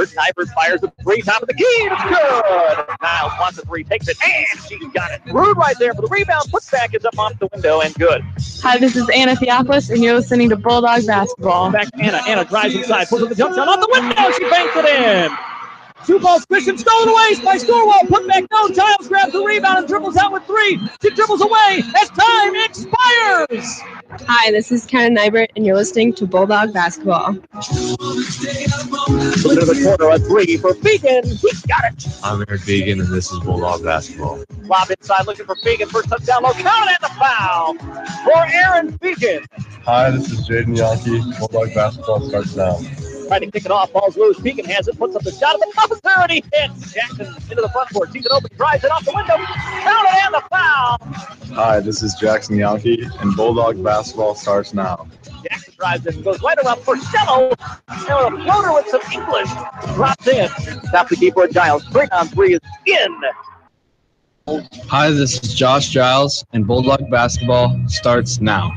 Britt Nybert fires a three, top of the key. It's good. Niles wants a three, takes it, and she's got it. Rude right there for the rebound. Putback is up off the window and good. Hi, this is Anna Theopolis, and you're listening to Bulldog Basketball. Back to Anna. Anna drives inside, pulls up the jump shot off the window. She banks it in. Sioux Falls Christian stolen away by Storwell. Put back, no. Giles grabs the rebound and dribbles out with three. She dribbles away as time expires. Hi, this is Ken Nybert, and you're listening to Bulldog Basketball. Looking to the corner, a three for Beacon. He got it. I'm Eric Beacon, and this is Bulldog Basketball. Lob inside, looking for Beacon. First touchdown, low. Count and the foul for Aaron Beacon. Hi, this is Jaden Yankee. Bulldog Basketball starts now. Trying to kick it off, ball's loose. Beacon has it, puts up the shot at the top of the and he hits. Jackson into the front court, sees it open, drives it off the window. Count it and the foul. Hi, this is Jackson Yankee, and Bulldog Basketball starts now. Jackson drives it and goes right around Porcello. And a floater with some English. Drops in. Top the key for Giles. Straight on three is in. Hi, this is Josh Giles, and Bulldog Basketball starts now.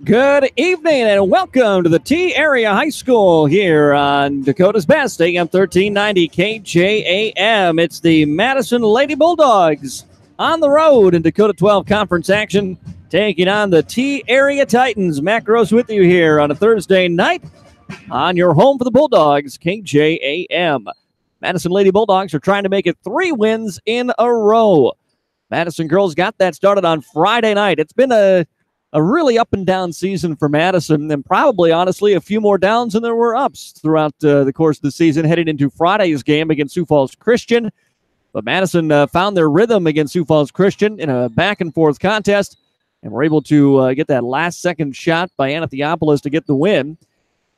Good evening and welcome to the T Area High School here on Dakota's Best, AM 1390 KJAM. It's the Madison Lady Bulldogs on the road in Dakota 12 Conference action, taking on the T Area Titans. Matt Gross with you here on a Thursday night on your home for the Bulldogs, KJAM. Madison Lady Bulldogs are trying to make it 3 wins in a row. Madison girls got that started on Friday night. It's been a really up and down season for Madison, and probably, honestly, a few more downs than there were ups throughout the course of the season, heading into Friday's game against Sioux Falls Christian. But Madison found their rhythm against Sioux Falls Christian in a back-and-forth contest, and were able to get that last-second shot by Anna Theopolis to get the win,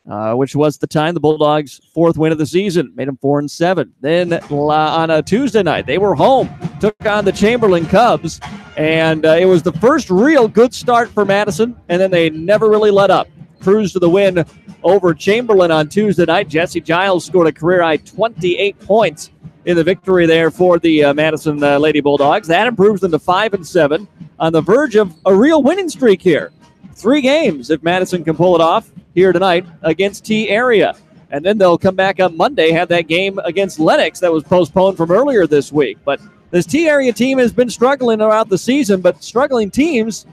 which was the time the Bulldogs' 4th win of the season, made them 4-7. Then on a Tuesday night, they were home, took on the Chamberlain Cubs, and it was the first real good start for Madison, and then they never really let up. Cruised to the win over Chamberlain on Tuesday night. Jesse Giles scored a career-high 28 points in the victory there for the Madison Lady Bulldogs. That improves them to 5-7, on the verge of a real winning streak here. 3 games if Madison can pull it off here tonight against T Area. And then they'll come back on Monday, have that game against Lennox that was postponed from earlier this week. But this T Area team has been struggling throughout the season, but struggling teams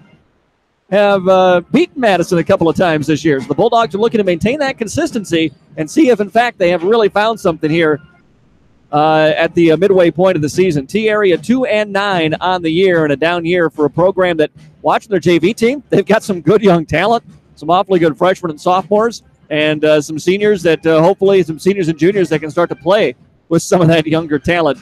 have beaten Madison a couple of times this year. So the Bulldogs are looking to maintain that consistency and see if, in fact, they have really found something here at the midway point of the season. T Area 2-9 on the year, and a down year for a program that, watching their JV team, they've got some good young talent, some awfully good freshmen and sophomores, and some seniors that hopefully some seniors and juniors that can start to play with some of that younger talent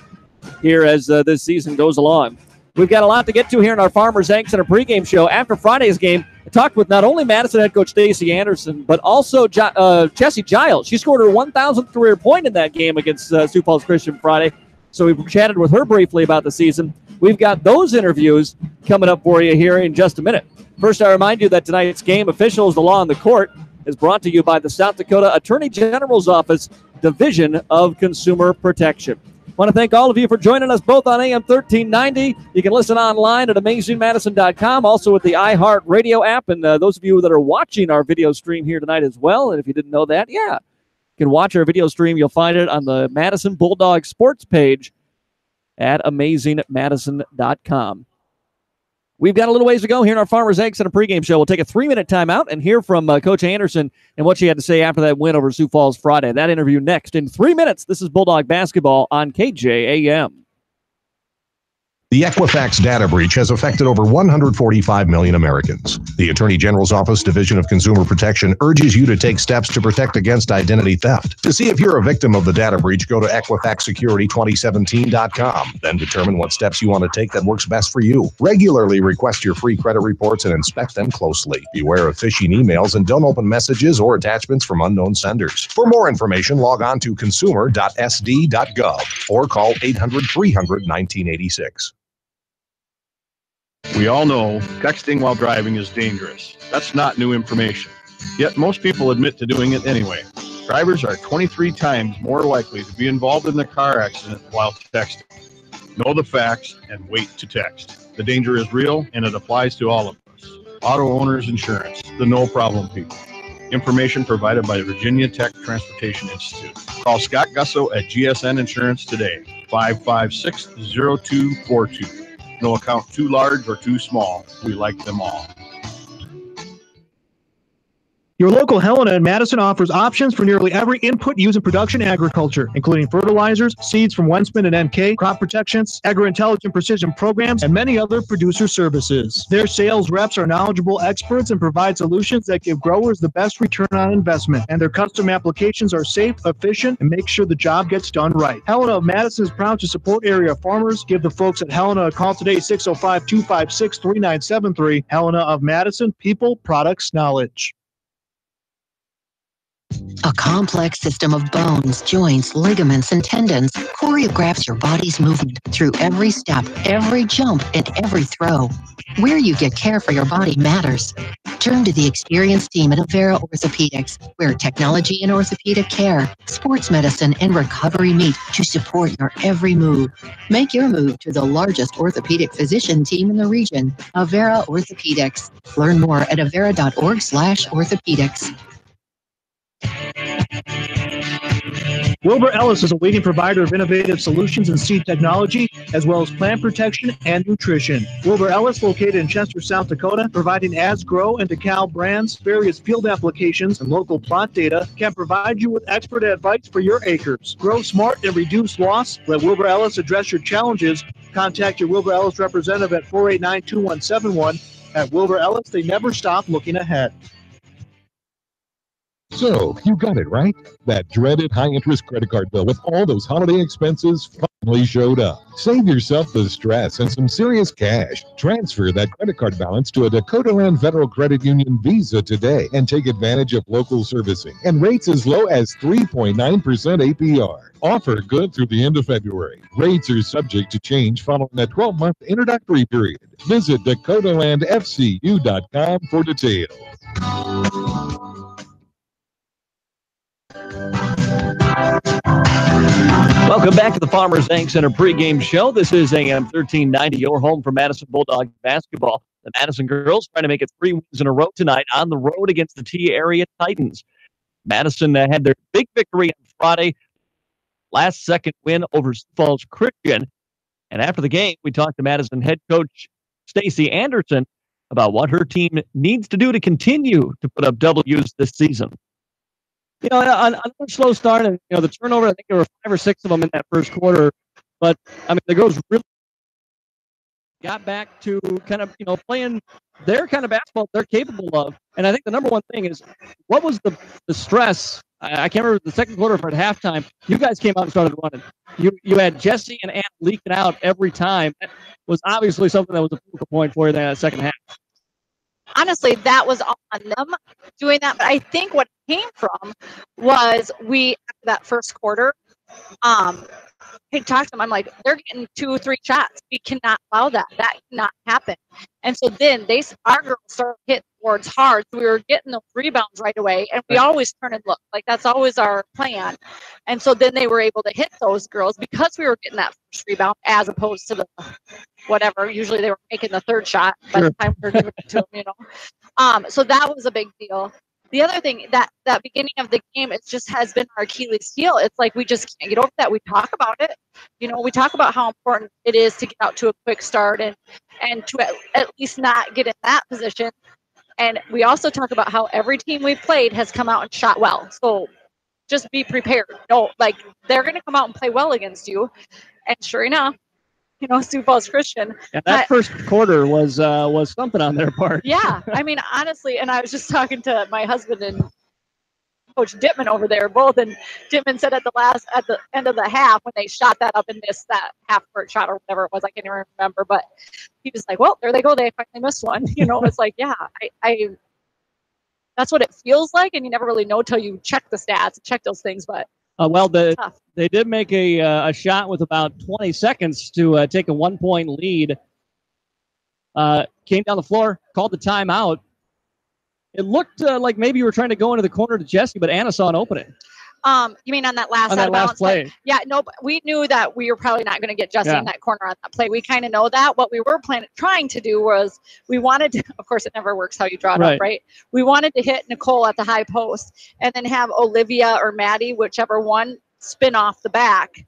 here as this season goes along. We've got a lot to get to here in our Farmers Egg Center pregame show. After Friday's game, I talked with not only Madison head coach Stacey Anderson, but also Jesse Giles. She scored her 1,000th career point in that game against Sioux Falls Christian Friday. So we chatted with her briefly about the season. We've got those interviews coming up for you here in just a minute. First, I remind you that tonight's game, Officials, the Law on the Court, is brought to you by the South Dakota Attorney General's Office, Division of Consumer Protection. I want to thank all of you for joining us both on AM 1390. You can listen online at AmazingMadison.com, also with the iHeart Radio app, and those of you that are watching our video stream here tonight as well, and if you didn't know that, you can watch our video stream. You'll find it on the Madison Bulldog Sports page at AmazingMadison.com. We've got a little ways to go here in our Farmers Egg Center pregame show. We'll take a 3-minute timeout and hear from Coach Anderson and what she had to say after that win over Sioux Falls Friday. That interview next in 3 minutes. This is Bulldog Basketball on KJAM. The Equifax data breach has affected over 145 million Americans. The Attorney General's Office Division of Consumer Protection urges you to take steps to protect against identity theft. To see if you're a victim of the data breach, go to EquifaxSecurity2017.com. Then determine what steps you want to take that works best for you. Regularly request your free credit reports and inspect them closely. Beware of phishing emails and don't open messages or attachments from unknown senders. For more information, log on to consumer.sd.gov or call 800-300-1986. We all know texting while driving is dangerous. That's not new information. Yet most people admit to doing it anyway. Drivers are 23 times more likely to be involved in a car accident while texting. Know the facts and wait to text. The danger is real and it applies to all of us. Auto Owners Insurance, the no problem people. Information provided by the Virginia Tech Transportation Institute. Call Scott Gusso at GSN Insurance today, 556-0242. No account too large or too small. We like them all. Your local Helena in Madison offers options for nearly every input used in production agriculture, including fertilizers, seeds from Wensman and NK, crop protections, agro-intelligent precision programs, and many other producer services. Their sales reps are knowledgeable experts and provide solutions that give growers the best return on investment. And their custom applications are safe, efficient, and make sure the job gets done right. Helena of Madison is proud to support area farmers. Give the folks at Helena a call today, 605-256-3973. Helena of Madison, people, products, knowledge. A complex system of bones, joints, ligaments, and tendons choreographs your body's movement through every step, every jump, and every throw. Where you get care for your body matters. Turn to the experienced team at Avera Orthopedics, where technology and orthopedic care, sports medicine, and recovery meet to support your every move. Make your move to the largest orthopedic physician team in the region, Avera Orthopedics. Learn more at avera.org/orthopedics. Wilbur Ellis is a leading provider of innovative solutions in seed technology, as well as plant protection and nutrition. Wilbur Ellis, located in Chester, South Dakota, providing Asgrow and DeKalb brands, various field applications, and local plot data, can provide you with expert advice for your acres. Grow smart and reduce loss. Let Wilbur Ellis address your challenges. Contact your Wilbur Ellis representative at 489-2171. At Wilbur Ellis, they never stop looking ahead. So, you got it, right? That dreaded high-interest credit card bill with all those holiday expenses finally showed up. Save yourself the stress and some serious cash. Transfer that credit card balance to a Dakota Land Federal Credit Union Visa today and take advantage of local servicing and rates as low as 3.9% APR. Offer good through the end of February. Rates are subject to change following a 12-month introductory period. Visit DakotaLandFCU.com for details. Welcome back to the Farmers Bank Center pregame show. This is AM 1390, your home for Madison Bulldog basketball. The Madison girls trying to make it 3 wins in a row tonight on the road against the T-Area Titans. Madison had their big victory on Friday, last-second win over Sioux Falls Christian. And after the game, we talked to Madison head coach Stacy Anderson about what her team needs to do to continue to put up W's this season. You know, on a slow start, and the turnover, I think there were 5 or 6 of them in that first quarter. But I mean, the girls really got back to kind of playing their kind of basketball they're capable of. And I think the number one thing is, what was the stress? I can't remember the second quarter, but at halftime, you guys came out and started running. You had Jesse and Ann leaking out every time. That was obviously something that was a focal point for you in that second half. Honestly, that was on them doing that. But I think what it came from was after that first quarter, I talked to them. I'm like, they're getting 2 or 3 shots. We cannot allow that. That cannot happen. And so then our girls started hitting boards hard. So we were getting those rebounds right away. And we always turn and look. Like, that's always our plan. And so then they were able to hit those girls because we were getting that first rebound as opposed to the whatever. Usually they were making the third shot by the time we were giving it to them, So that was a big deal. The other thing, that beginning of the game, it just has been our Achilles heel. It's like we just can't get over that. We talk about it. We talk about how important it is to get out to a quick start and to at least not get in that position. And we also talk about how every team we've played has come out and shot well. So just be prepared. They're going to come out and play well against you. And sure enough, Sioux Falls Christian. Yeah, that first quarter was something on their part. Yeah, I mean, honestly, and I was just talking to my husband and Coach Dittman over there, both, and Dittman said at the end of the half when they shot that up and missed that half-court shot or whatever it was, I can't even remember, but he was like, well, there they go, they finally missed one. It's like, yeah, I that's what it feels like, and you never really know till you check the stats, check those things, but they did make a shot with about 20 seconds to take a 1-point lead. Came down the floor, called the timeout. It looked like maybe you were trying to go into the corner to Jesse, but Anna saw an opening. You mean on that last play? Yeah, no, but we knew that we were probably not going to get Jesse in that corner on that play. We kind of know that. What we were trying to do was we wanted to, of course, it never works how you draw it up, right? We wanted to hit Nicole at the high post and then have Olivia or Maddie, whichever one, spin off the back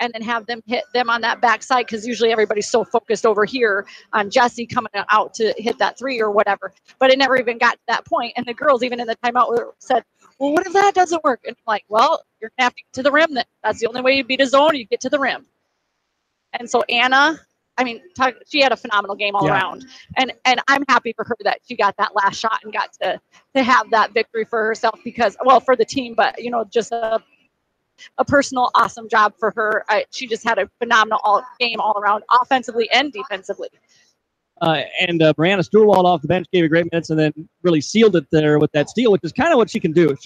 and then have them hit them on that backside because usually everybody's so focused over here on Jesse coming out to hit that 3 or whatever. But it never even got to that point. And the girls, even in the timeout, said, well, what if that doesn't work? And I'm like, well, you're going to have to get to the rim then. That's the only way you beat a zone, you get to the rim. And so Anna, I mean, she had a phenomenal game all around. And I'm happy for her that she got that last shot and got to have that victory for herself because, well, for the team, but, you know, just a personal awesome job for her. She just had a phenomenal game all around, offensively and defensively. And Brianna Stewart off the bench gave a great minutes and then really sealed it there with that steal, which is kind of what she can do.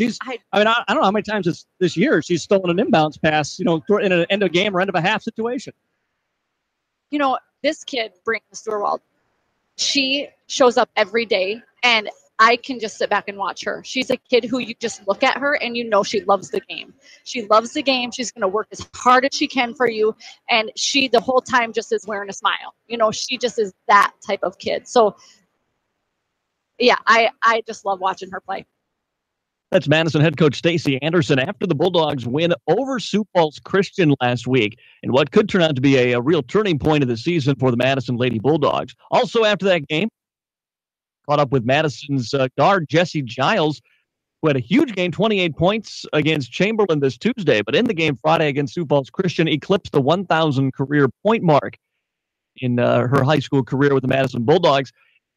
I don't know how many times this year she's stolen an inbounds pass, you know, in an end of game or end of a half situation. You know, this kid, Brianna Stewart, she shows up every day, and I can just sit back and watch her. She's a kid who you just look at her and you know she loves the game. She loves the game. She's going to work as hard as she can for you. And she, the whole time, just is wearing a smile. You know, she just is that type of kid. So, yeah, I just love watching her play. That's Madison head coach Stacy Anderson after the Bulldogs win over Sioux Falls Christian last week in what could turn out to be a real turning point of the season for the Madison Lady Bulldogs. Also after that game, caught up with Madison's guard, Jesse Giles, who had a huge game, 28 points against Chamberlain this Tuesday. But in the game Friday against Sioux Falls Christian, eclipsed the 1,000 career point mark in her high school career with the Madison Bulldogs.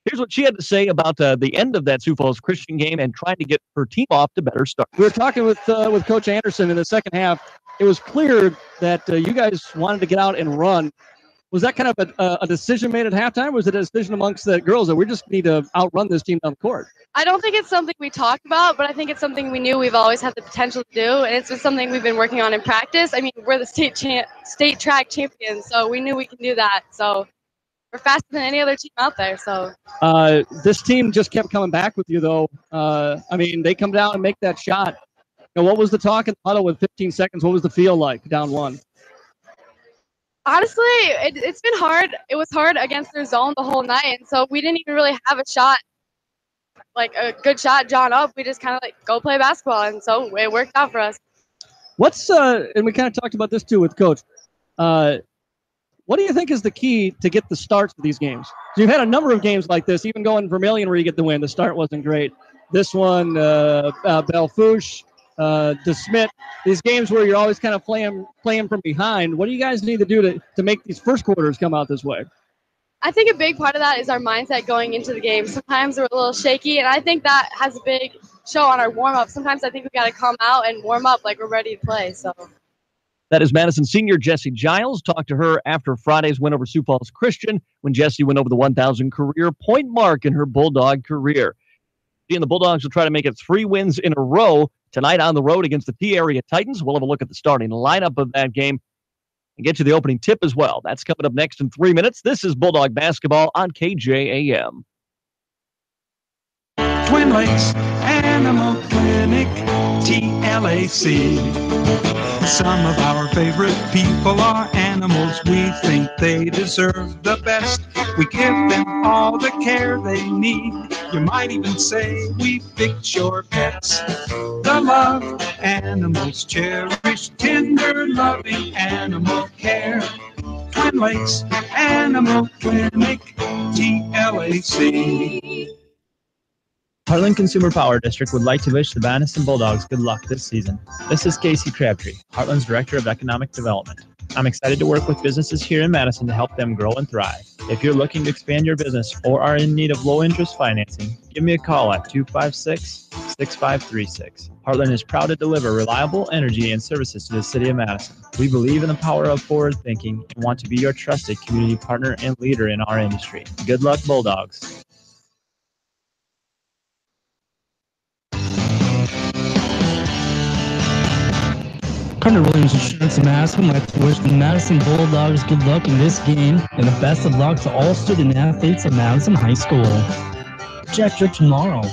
Here's what she had to say about the end of that Sioux Falls Christian game and trying to get her team off to better start. We were talking with Coach Anderson in the second half. It was clear that you guys wanted to get out and run. Was that kind of a decision made at halftime, or was it a decision amongst the girls that we just need to outrun this team down the court? I don't think it's something we talked about, but I think it's something we knew we've always had the potential to do, and it's just something we've been working on in practice. I mean, we're the state track champions, so we knew we can do that. So we're faster than any other team out there. So this team just kept coming back with you, though. I mean, they come down and make that shot. You know, what was the talk in the huddle with 15 seconds? What was the feel like down one? Honestly, it's been hard. It was hard against their zone the whole night, and so we didn't even really have a shot, like a good shot drawn up. We just kind of like go play basketball, and so it worked out for us. What's and we kind of talked about this too with Coach. What do you think is the key to get the starts for these games? So you've had a number of games like this, even going Vermilion where you get the win. The start wasn't great. This one, Belfouche, DeSmit, these games where you're always kind of playing from behind. What do you guys need to do to make these first quarters come out this way? I think a big part of that is our mindset going into the game. Sometimes we're a little shaky, and I think that has a big show on our warm-up. Sometimes I think we got to come out and warm up like we're ready to play. So that is Madison senior Jesse Giles. Talked to her after Friday's win over Sioux Falls Christian when Jesse went over the 1,000 career point mark in her Bulldog career. She and the Bulldogs will try to make it 3 wins in a row tonight on the road against the T-Area Titans. We'll have a look at the starting lineup of that game and get you the opening tip as well. That's coming up next in 3 minutes. This is Bulldog Basketball on KJAM. Twin Lakes Animal Clinic, TLAC. Some of our favorite people are animals. We think they deserve the best. We give them all the care they need. You might even say we fix your pets. The love animals cherish, tender, loving animal care. Twin Lakes Animal Clinic, TLAC. Heartland Consumer Power District would like to wish the Madison Bulldogs good luck this season. This is Casey Crabtree, Heartland's Director of Economic Development. I'm excited to work with businesses here in Madison to help them grow and thrive. If you're looking to expand your business or are in need of low-interest financing, give me a call at 256-6536. Heartland is proud to deliver reliable energy and services to the city of Madison. We believe in the power of forward thinking and want to be your trusted community partner and leader in our industry. Good luck, Bulldogs. Carter Williams Insurance in Madison would like to wish the Madison Bulldogs good luck in this game and the best of luck to all student athletes at Madison High School. Check your tomorrow.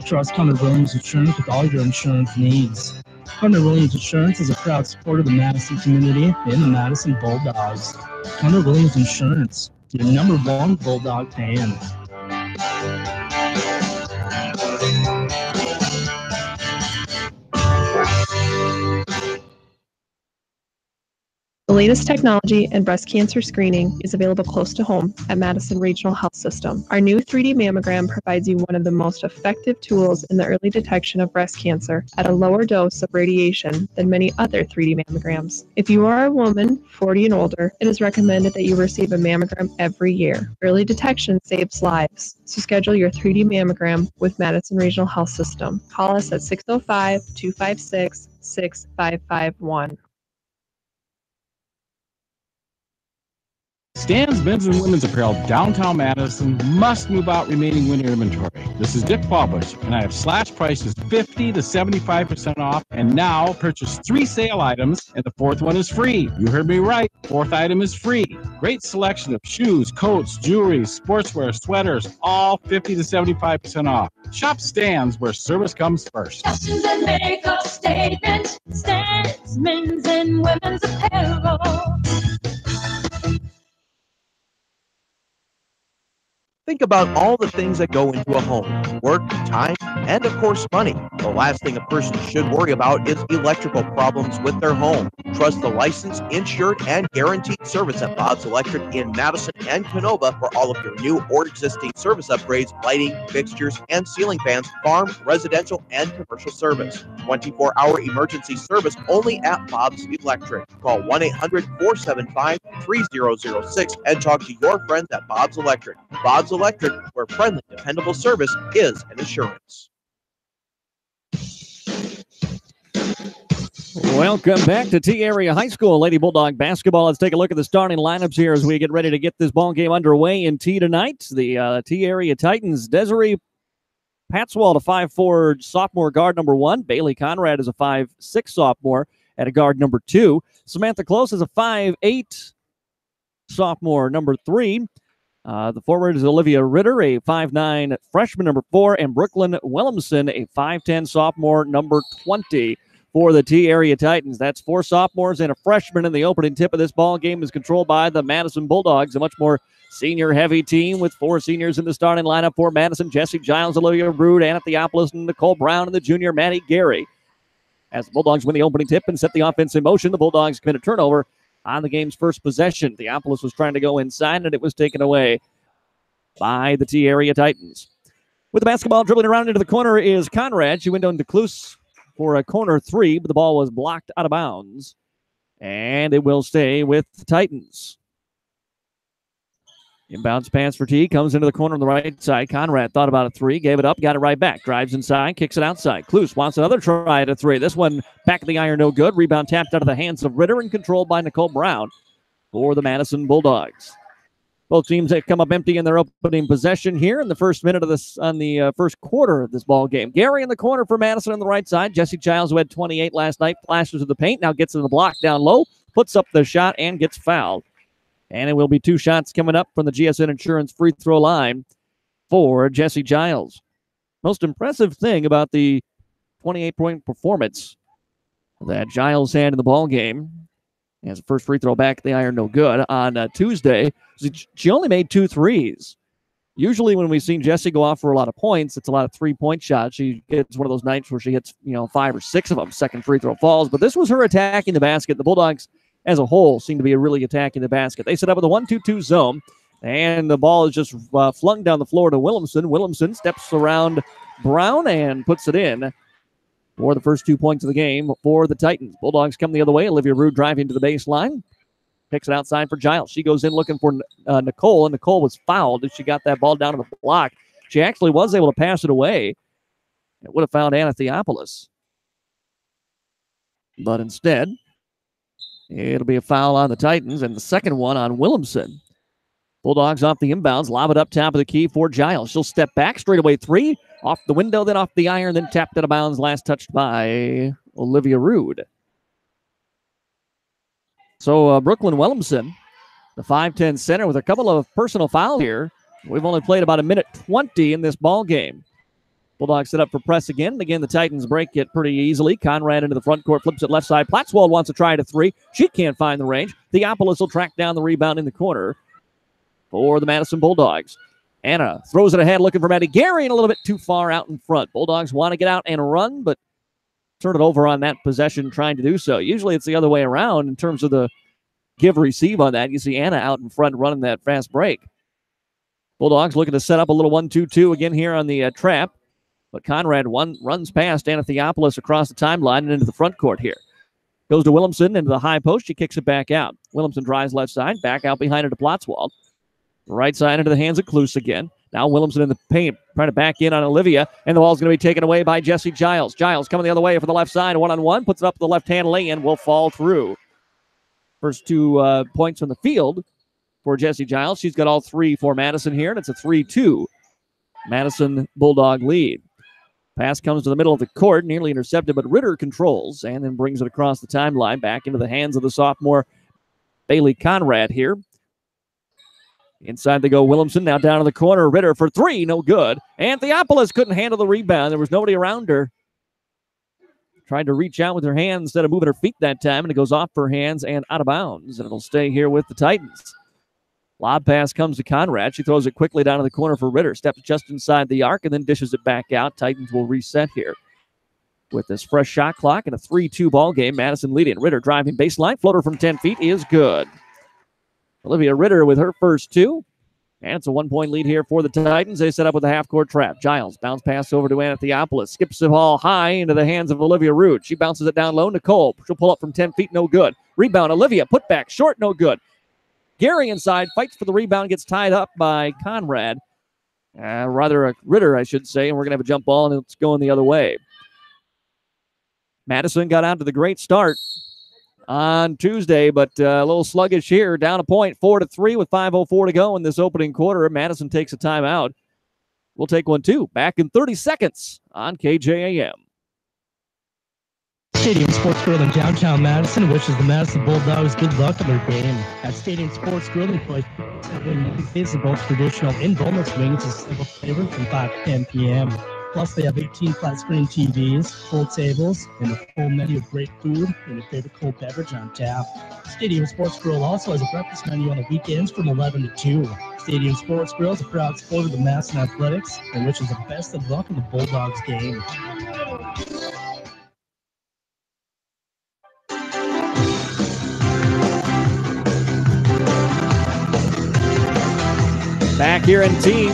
Trust Carter Williams Insurance with all your insurance needs. Hunter Williams Insurance is a proud supporter of the Madison community and the Madison Bulldogs. Hunter Williams Insurance, your #1 Bulldog fan. The latest technology in breast cancer screening is available close to home at Madison Regional Health System. Our new 3D mammogram provides you one of the most effective tools in the early detection of breast cancer at a lower dose of radiation than many other 3D mammograms. If you are a woman 40 and older, it is recommended that you receive a mammogram every year. Early detection saves lives, so schedule your 3D mammogram with Madison Regional Health System. Call us at 605-256-6551. Stan's Men's and Women's Apparel, downtown Madison, must move out remaining winter inventory. This is Dick Fallbush, and I have slash prices 50 to 75% off, and now purchase 3 sale items, and the 4th one is free. You heard me right, 4th item is free. Great selection of shoes, coats, jewelry, sportswear, sweaters, all 50 to 75% off. Shop Stan's, where service comes first. Questions that make a statement. Stan's Men's and Women's Apparel. Think about all the things that go into a home: work, time, and of course money. The last thing a person should worry about is electrical problems with their home. Trust the licensed, insured, and guaranteed service at Bob's Electric in Madison and Canova for all of your new or existing service upgrades, lighting, fixtures, and ceiling fans, farm, residential, and commercial service. 24-hour emergency service only at Bob's Electric. Call 1-800-475-3006 and talk to your friends at Bob's Electric. Bob's Electric, where friendly, dependable service is an assurance. Welcome back to T-Area High School Lady Bulldog basketball. Let's take a look at the starting lineups here as we get ready to get this ball game underway in T tonight. The T-Area Titans, Desiree Patswald, a 5'4" sophomore guard number 1. Bailey Conrad is a 5'6" sophomore at a guard number 2. Samantha Close is a 5'8" sophomore number 3. The forward is Olivia Ritter, a 5'9" freshman number 4, and Brooklyn Williamson, a 5'10" sophomore number 20 for the T-Area Titans. That's 4 sophomores and a freshman, and the opening tip of this ball game is controlled by the Madison Bulldogs, a much more senior-heavy team with 4 seniors in the starting lineup for Madison: Jesse Giles, Olivia Rude, Anna Theopolis, and Nicole Brown, and the junior Maddie Gary. As the Bulldogs win the opening tip and set the offense in motion, the Bulldogs commit a turnover on the game's first possession. Theopolis was trying to go inside, and it was taken away by the T-Area Titans. With the basketball dribbling around into the corner is Conrad. She went on to Klus for a corner 3, but the ball was blocked out of bounds, and it will stay with the Titans. Inbounds pass for T, comes into the corner on the right side. Conrad thought about a 3, gave it up, got it right back. Drives inside, kicks it outside. Klus wants another try at a 3. This one back of the iron, no good. Rebound tapped out of the hands of Ritter and controlled by Nicole Brown for the Madison Bulldogs. Both teams have come up empty in their opening possession here in the first minute of this, on the first quarter of this ball game. Gary in the corner for Madison on the right side. Jesse Childs, who had 28 last night, flashes to the paint, now gets in the block down low, puts up the shot, and gets fouled. And it will be 2 shots coming up from the GSN Insurance free throw line for Jesse Giles. Most impressive thing about the 28-point performance that Giles had in the ball game, as the first free throw back at the iron, no good, on Tuesday, she only made 2 threes. Usually when we've seen Jesse go off for a lot of points, it's a lot of 3-point shots. She gets one of those nights where she hits, 5 or 6 of them. Second free throw falls. But this was her attacking the basket. The Bulldogs as a whole seem to be really attacking the basket. They set up with a 1-2-2 zone, and the ball is just flung down the floor to Williamson. Williamson steps around Brown and puts it in for the first 2 points of the game for the Titans. Bulldogs come the other way. Olivia Rude driving to the baseline. Picks it outside for Giles. She goes in looking for Nicole, and Nicole was fouled as she got that ball down to the block. She actually was able to pass it away. It would have found Anna Theopolis. But instead, it'll be a foul on the Titans, and the second one on Williamson. Bulldogs off the inbounds, lob it up top of the key for Giles. She'll step back, straightaway 3, off the window, then off the iron, then tapped out of bounds, last touched by Olivia Rude. So Brooklyn Williamson, the 5'10" center, with a couple of personal fouls here. We've only played about 1:20 in this ball game. Bulldogs set up for press again. Again, the Titans break it pretty easily. Conrad into the front court, flips it left side. Platzwald wants to try to three. She can't find the range. Theopolis will track down the rebound in the corner for the Madison Bulldogs. Anna throws it ahead, looking for Maddie Gary, and a little bit too far out in front. Bulldogs want to get out and run, but turn it over on that possession trying to do so. Usually it's the other way around in terms of the give-receive on that. You see Anna out in front running that fast break. Bulldogs looking to set up a little 1-2-2 again here on the trap. But Conrad runs past Anna Theopolis across the timeline and into the front court here. Goes to Williamson into the high post. She kicks it back out. Williamson drives left side. Back out behind her to Platzwald. Right side into the hands of Kluse again. Now Williamson in the paint. Trying to back in on Olivia. And the ball's going to be taken away by Jesse Giles. Giles coming the other way for the left side. One-on-one. Puts it up the left-hand lane. Will fall through. First 2 points on the field for Jesse Giles. She's got all 3 for Madison here. And it's a 3-2 Madison Bulldog lead. Pass comes to the middle of the court, nearly intercepted, but Ritter controls and then brings it across the timeline back into the hands of the sophomore Bailey Conrad here. Inside they go Williamson, now down in the corner. Ritter for 3, no good. And Theopolis couldn't handle the rebound. There was nobody around her. Tried to reach out with her hands instead of moving her feet that time, and it goes off her hands and out of bounds, and it'll stay here with the Titans. Lob pass comes to Conrad. She throws it quickly down to the corner for Ritter. Steps just inside the arc and then dishes it back out. Titans will reset here with this fresh shot clock and a 3-2 ball game. Madison leading. Ritter driving baseline. Floater from 10 feet is good. Olivia Ritter with her first 2. And it's a 1-point lead here for the Titans. They set up with a half-court trap. Giles bounce pass over to Anna Theopolis. Skips the ball high into the hands of Olivia Rude. She bounces it down low. Nicole. She'll pull up from 10 feet. No good. Rebound. Olivia. Put back. Short. No good. Gary inside, fights for the rebound, gets tied up by Conrad. Ritter, I should say, and we're going to have a jump ball, and it's going the other way. Madison got out to the great start on Tuesday, but a little sluggish here. Down a point, 4-3 with 5:04 to go in this opening quarter. Madison takes a timeout. We'll take one, too. Back in 30 seconds on KJAM. Stadium Sports Grill in downtown Madison wishes the Madison Bulldogs good luck in their game. At Stadium Sports Grill, enjoy both traditional and boneless wings as single flavor from 5 to 10 p.m. Plus, they have 18 flat-screen TVs, full tables, and a full menu of great food and your favorite cold beverage on tap. Stadium Sports Grill also has a breakfast menu on the weekends from 11 to 2. Stadium Sports Grill is a proud supporter of the Madison Athletics and wishes the best of luck in the Bulldogs game. Back here in team.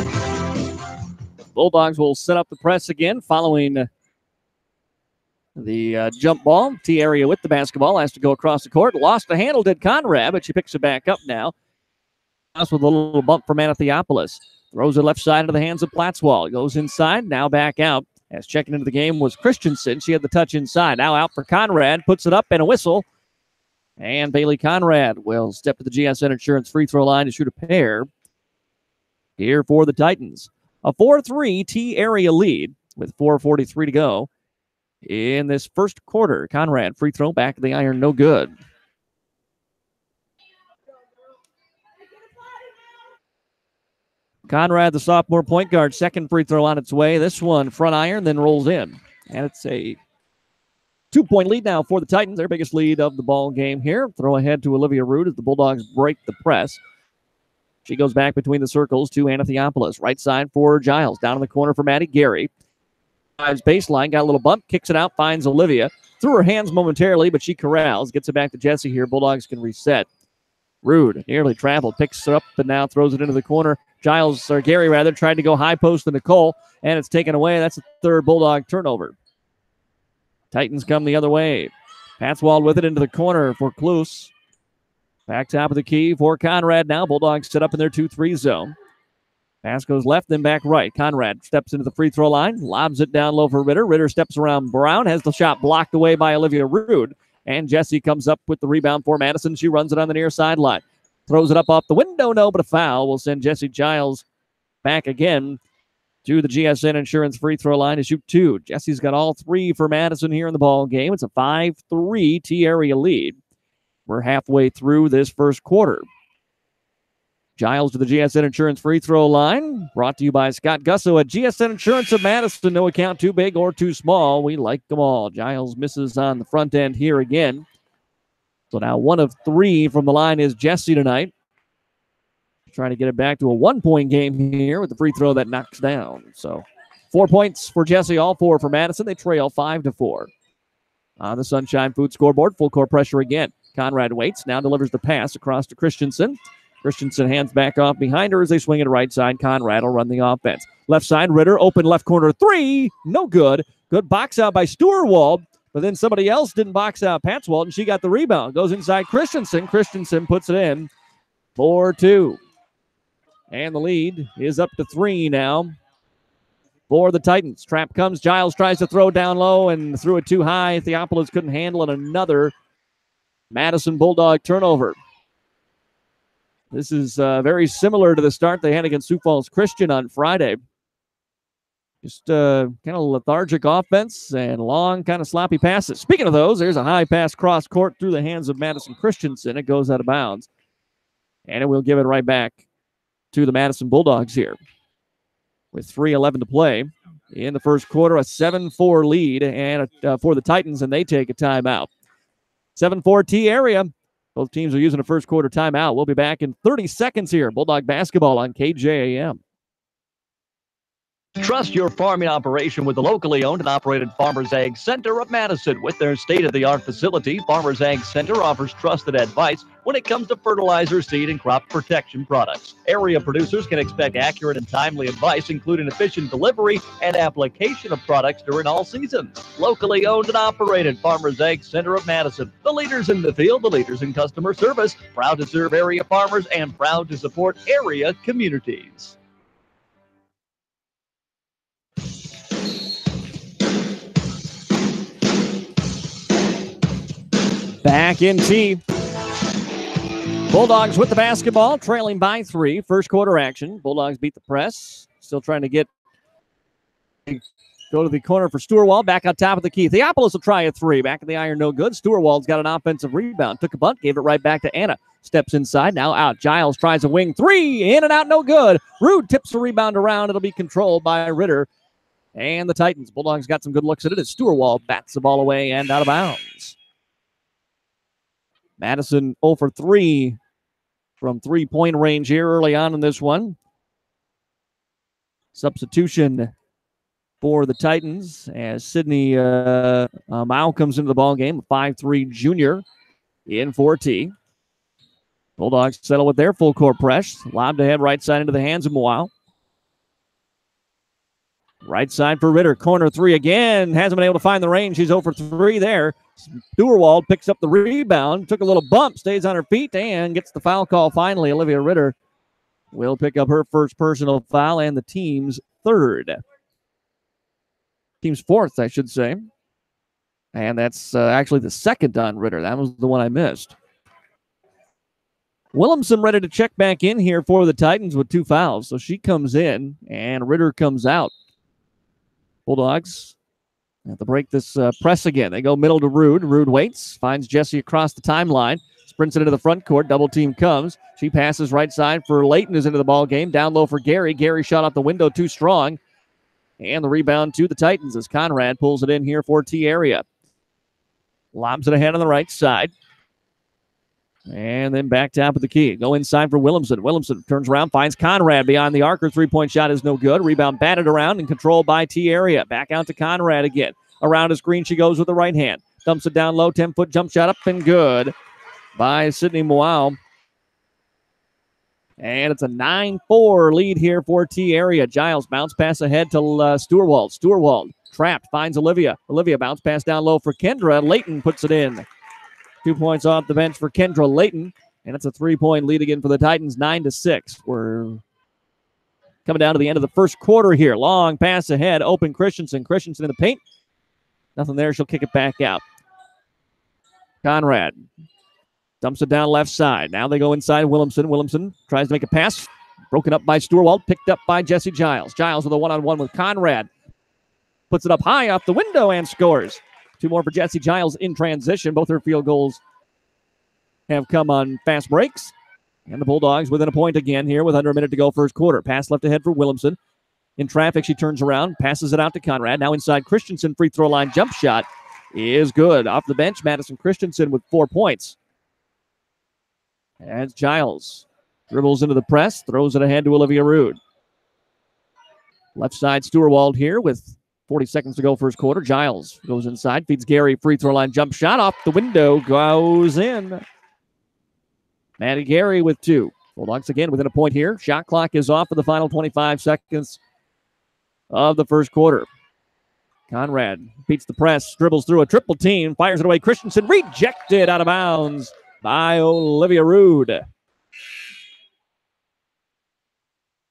Bulldogs will set up the press again following the jump ball. T area with the basketball. Has to go across the court. Lost the handle, did Conrad, but she picks it back up now. With a little bump from Anna Theopolis. Throws it left side into the hands of Platzwald. Goes inside, now back out. As checking into the game was Christensen. She had the touch inside. Now out for Conrad. Puts it up and a whistle. And Bailey Conrad will step to the GSN Insurance free throw line to shoot a pair here for the Titans. A 4-3 T area lead with 4:43 to go in this first quarter. Conrad, free throw, back of the iron, no good. Conrad, the sophomore point guard, second free throw on its way. This one, front iron, then rolls in. And it's a 2-point lead now for the Titans, their biggest lead of the ball game here. Throw ahead to Olivia Rude as the Bulldogs break the press. She goes back between the circles to Anna Theopolis. Right side for Giles. Down in the corner for Maddie Gary. Drives baseline, got a little bump, kicks it out, finds Olivia. Threw her hands momentarily, but she corrals. Gets it back to Jesse here. Bulldogs can reset. Rude nearly traveled, picks it up, but now throws it into the corner. Gary tried to go high post to Nicole, and it's taken away. That's the third Bulldog turnover. Titans come the other way. Platzwald with it into the corner for Kluse. Back top of the key for Conrad now. Bulldogs set up in their 2-3 zone. Pass goes left, then back right. Conrad steps into the free throw line, lobs it down low for Ritter. Ritter steps around Brown, has the shot blocked away by Olivia Rude. And Jesse comes up with the rebound for Madison. She runs it on the near sideline. Throws it up off the window, no, but a foul will send Jesse Giles back again to the GSN Insurance free throw line to shoot 2. Jesse's got all 3 for Madison here in the ball game. It's a 5-3 T area lead. We're halfway through this first quarter. Giles to the GSN Insurance free throw line. Brought to you by Scott Gusso at GSN Insurance of Madison. No account too big or too small. We like them all. Giles misses on the front end here again. So now 1 of 3 from the line is Jesse tonight. Trying to get it back to a 1-point game here with the free throw that knocks down. So 4 points for Jesse, all 4 for Madison. They trail 5-4. On the Sunshine Food scoreboard, full court pressure again. Conrad waits, now delivers the pass across to Christensen. Christensen hands back off behind her as they swing it right side. Conrad will run the offense. Left side, Ritter, open left corner 3. No good. Good box out by Stewart-Wald, but then somebody else didn't box out Patswald, and she got the rebound. Goes inside Christensen. Christensen puts it in 4-2. And the lead is up to 3 now for the Titans. Trap comes. Giles tries to throw down low and threw it too high. Theopolis couldn't handle it. Another Madison Bulldog turnover. This is very similar to the start they had against Sioux Falls Christian on Friday. Just kind of lethargic offense and long, kind of sloppy passes. Speaking of those, there's a high pass cross court through the hands of Madison Christensen. It goes out of bounds. And it will give it right back to the Madison Bulldogs here. With 3:11 to play in the first quarter, a 7-4 lead and for the Titans, and they take a timeout. 7-4 T area. Both teams are using a first quarter timeout. We'll be back in 30 seconds here. Bulldog basketball on KJAM. Trust your farming operation with the locally owned and operated Farmers Ag Center of Madison. With their state-of-the-art facility, Farmers Ag Center offers trusted advice when it comes to fertilizer, seed, and crop protection products. Area producers can expect accurate and timely advice, including efficient delivery and application of products during all seasons. Locally owned and operated Farmers Ag Center of Madison. The leaders in the field, the leaders in customer service, proud to serve area farmers and proud to support area communities. Back in T. Bulldogs with the basketball, trailing by 3. First quarter action. Bulldogs beat the press. Still trying to go to the corner for Stewart-Wald. Back on top of the key. Theopolis will try a 3. Back in the iron, no good. Stewart-Wald's got an offensive rebound. Took a bunt, gave it right back to Anna. Steps inside, now out. Giles tries a wing 3. In and out, no good. Rude tips the rebound around. It'll be controlled by Ritter. And the Titans. Bulldogs got some good looks at it as Stewart-Wald bats the ball away and out of bounds. Madison 0 for 3 from three-point range here early on in this one. Substitution for the Titans as Sydney Mao comes into the ball game, a 5'3 junior in 4T. Bulldogs settle with their full court press. Lobbed ahead right side into the hands of Mao. Right side for Ritter. Corner 3 again. Hasn't been able to find the range. He's 0 for 3 there. Stewart-Wald picks up the rebound. Took a little bump. Stays on her feet and gets the foul call finally. Olivia Ritter will pick up her first personal foul and the team's third. Team's fourth, I should say. And that's actually the second on Ritter. That was the one I missed. Williamson ready to check back in here for the Titans with 2 fouls. So she comes in and Ritter comes out. Bulldogs have to break this press again. They go middle to Rude. Rude waits, finds Jesse across the timeline, sprints it into the front court. Double team comes. She passes right side for Layton, who's into the ball game. Down low for Gary. Gary shot out the window too strong. And the rebound to the Titans as Conrad pulls it in here for T area. Lobs it ahead on the right side. And then back top of the key. Go inside for Williamson. Williamson turns around, finds Conrad beyond the arc. Her three-point shot is no good. Rebound batted around and controlled by T area. Back out to Conrad again. Around a screen she goes with the right hand. Dumps it down low. 10-foot jump shot up and good by Sydney Moau. And it's a 9-4 lead here for T area. Giles bounce pass ahead to Stewart-Wald. Stewart-Wald trapped, finds Olivia. Olivia bounce pass down low for Kendra. Layton puts it in. 2 points off the bench for Kendra Layton. And it's a 3-point lead again for the Titans, 9-6. We're coming down to the end of the first quarter here. Long pass ahead, open Christensen. Christensen in the paint. Nothing there, she'll kick it back out. Conrad dumps it down left side. Now they go inside Williamson. Williamson tries to make a pass. Broken up by Stewart-Wald, picked up by Jesse Giles. Giles with a one-on-one with Conrad. Puts it up high off the window and scores. 2 more for Jesse Giles in transition. Both her field goals have come on fast breaks. And the Bulldogs within a point again here with under a minute to go first quarter. Pass left ahead for Williamson. In traffic, she turns around, passes it out to Conrad. Now inside Christensen, free throw line jump shot is good. Off the bench, Madison Christensen with 4 points. As Giles dribbles into the press, throws it ahead to Olivia Rude. Left side, Stewart here with 40 seconds to go first quarter. Giles goes inside, feeds Gary, free throw line jump shot off the window, goes in. Maddie Gary with 2. Bulldogs again within a point here. Shot clock is off for the final 25 seconds of the first quarter. Conrad beats the press, dribbles through a triple team, fires it away. Christensen rejected out of bounds by Olivia Rude.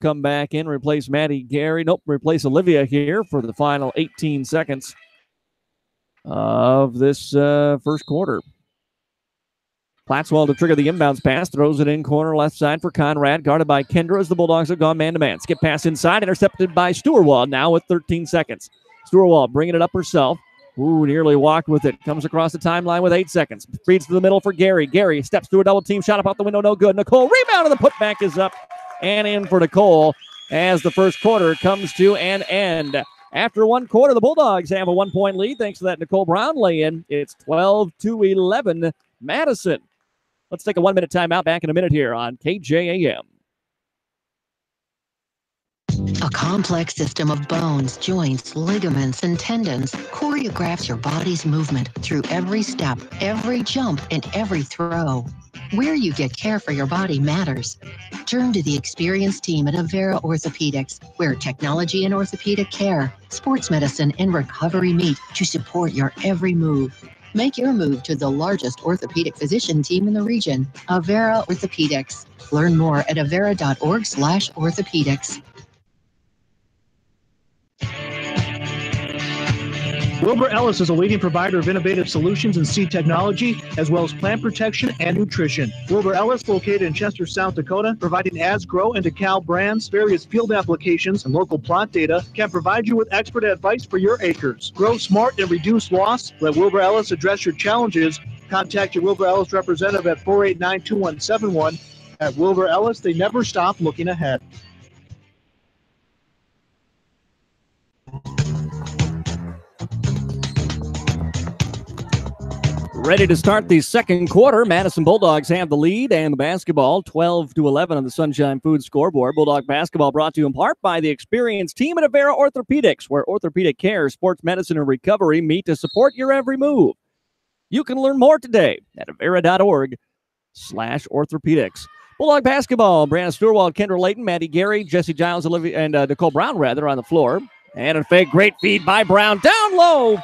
Come back in, replace Maddie Gary. Nope, replace Olivia here for the final 18 seconds of this first quarter. Platzwell to trigger the inbounds pass, throws it in corner left side for Conrad, guarded by Kendra as the Bulldogs have gone man-to-man. Skip pass inside, intercepted by Stewart now with 13 seconds. Stewart bringing it up herself. Ooh, nearly walked with it. Comes across the timeline with 8 seconds. Feeds to the middle for Gary. Gary steps through a double team, shot up out the window, no good. Nicole rebound, and the putback is up and in for Nicole as the first quarter comes to an end. After one quarter, the Bulldogs have a 1-point lead thanks to that Nicole Brown lay-in. It's 12-11 Madison. Let's take a 1-minute timeout. Back in a minute here on KJAM. A complex system of bones, joints, ligaments, and tendons choreographs your body's movement through every step, every jump, and every throw. Where you get care for your body matters. Turn to the experienced team at Avera Orthopedics, where technology and orthopedic care, sports medicine, and recovery meet to support your every move. Make your move to the largest orthopedic physician team in the region, Avera Orthopedics. Learn more at avera.org/orthopedics. Wilbur Ellis is a leading provider of innovative solutions in seed technology, as well as plant protection and nutrition. Wilbur Ellis, located in Chester, South Dakota, providing As Grow and DeKalb brands, various field applications, and local plot data, can provide you with expert advice for your acres. Grow smart and reduce loss. Let Wilbur Ellis address your challenges. Contact your Wilbur Ellis representative at 489-2171. At Wilbur Ellis, they never stop looking ahead. Ready to start the second quarter. Madison Bulldogs have the lead and the basketball 12-11 on the Sunshine Foods scoreboard. Bulldog basketball brought to you in part by the experienced team at Avera Orthopedics, where orthopedic care, sports medicine, and recovery meet to support your every move. You can learn more today at avera.org/orthopedics. Bulldog basketball, Brianna Stewart, Kendra Layton, Maddie Gary, Jesse Giles, Olivia, and Nicole Brown, on the floor. And a fake, great feed by Brown. Down low.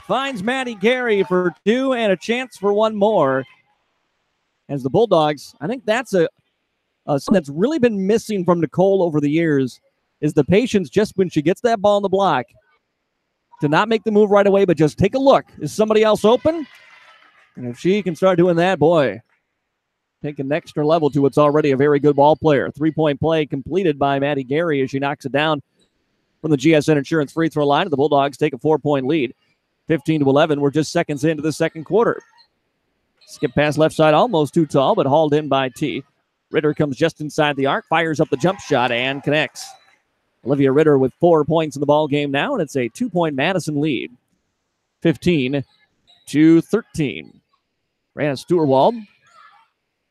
Finds Maddie Gary for 2 and a chance for one more. As the Bulldogs, I think that's something that's really been missing from Nicole over the years, is the patience just when she gets that ball in the block to not make the move right away, but just take a look. Is somebody else open? And if she can start doing that, boy, take an extra level to what's already a very good ball player. 3-point play completed by Maddie Gary as she knocks it down from the GSN Insurance free throw line. The Bulldogs take a 4-point lead. 15-11. We're just seconds into the second quarter. Skip pass left side, almost too tall, but hauled in by T. Ritter comes just inside the arc, fires up the jump shot, and connects. Olivia Ritter with 4 points in the ball game now, and it's a 2-point Madison lead. 15-13. Brianna Stewart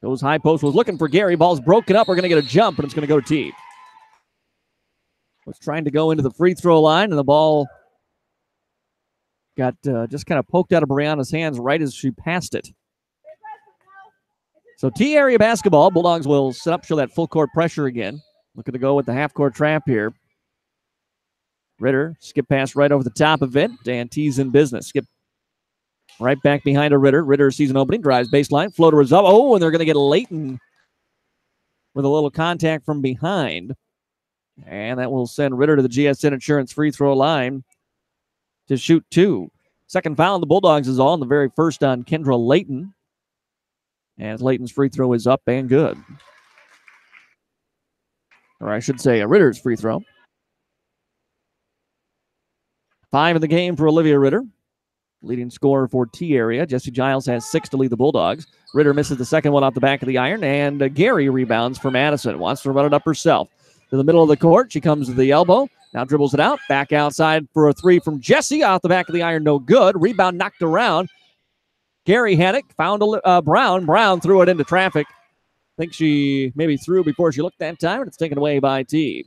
goes high post, was looking for Gary. Ball's broken up. We're going to get a jump, and it's going to go to T. Was trying to go into the free throw line, and the ball got just kind of poked out of Brianna's hands right as she passed it. So T area basketball. Bulldogs will set up, show that full court pressure again. Looking to go with the half court trap here. Ritter, skip pass right over the top of it, and T's in business. Skip right back behind a Ritter. Ritter sees an opening, drives baseline, floater is up. Oh, and they're going to get Layton with a little contact from behind. And that will send Ritter to the GSN Insurance free throw line to shoot 2. Second foul on the Bulldogs is on the very first on Kendra Layton. And Layton's free throw is up and good. Or I should say a Ritter's free throw. 5 in the game for Olivia Ritter. leading scorer for T area. Jesse Giles has 6 to lead the Bulldogs. Ritter misses the second one off the back of the iron, and Gary rebounds for Madison. Wants to run it up herself. To the middle of the court, she comes to the elbow. Now dribbles it out. Back outside for a 3 from Jesse. Off the back of the iron, no good. Rebound knocked around. Gary had it. Found Brown. Brown threw it into traffic. I think she maybe threw before she looked that time, and it's taken away by T.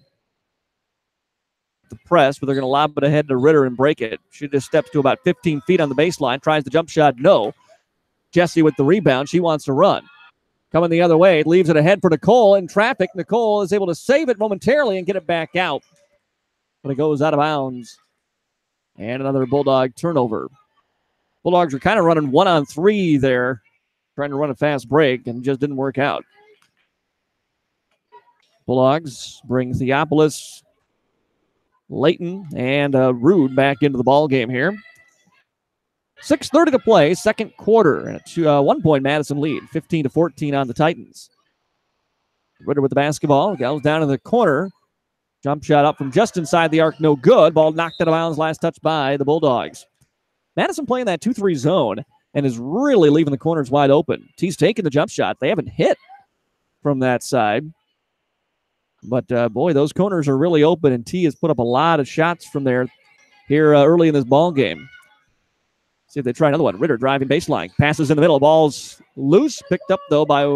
The press, but they're going to lob it ahead to Ritter and break it. She just steps to about 15 feet on the baseline, tries the jump shot, no. Jesse with the rebound. She wants to run. Coming the other way, leaves it ahead for Nicole in traffic. Nicole is able to save it momentarily and get it back out. But it goes out of bounds. And another Bulldog turnover. Bulldogs are kind of running 1-on-3 there, trying to run a fast break, and just didn't work out. Bulldogs bring Theopolis, Layton, and Rude back into the ball game here. 6:30 to play, second quarter, and a 1-point Madison lead, 15-14 on the Titans. Ritter with the basketball, goes down in the corner. Jump shot up from just inside the arc, no good. Ball knocked out of bounds, last touch by the Bulldogs. Madison playing that 2-3 zone and is really leaving the corners wide open. T's taking the jump shot. They haven't hit from that side. But, boy, those corners are really open, and T has put up a lot of shots from there here early in this ball game. See if they try another one. Ritter driving baseline. Passes in the middle. Ball's loose. Picked up, though, by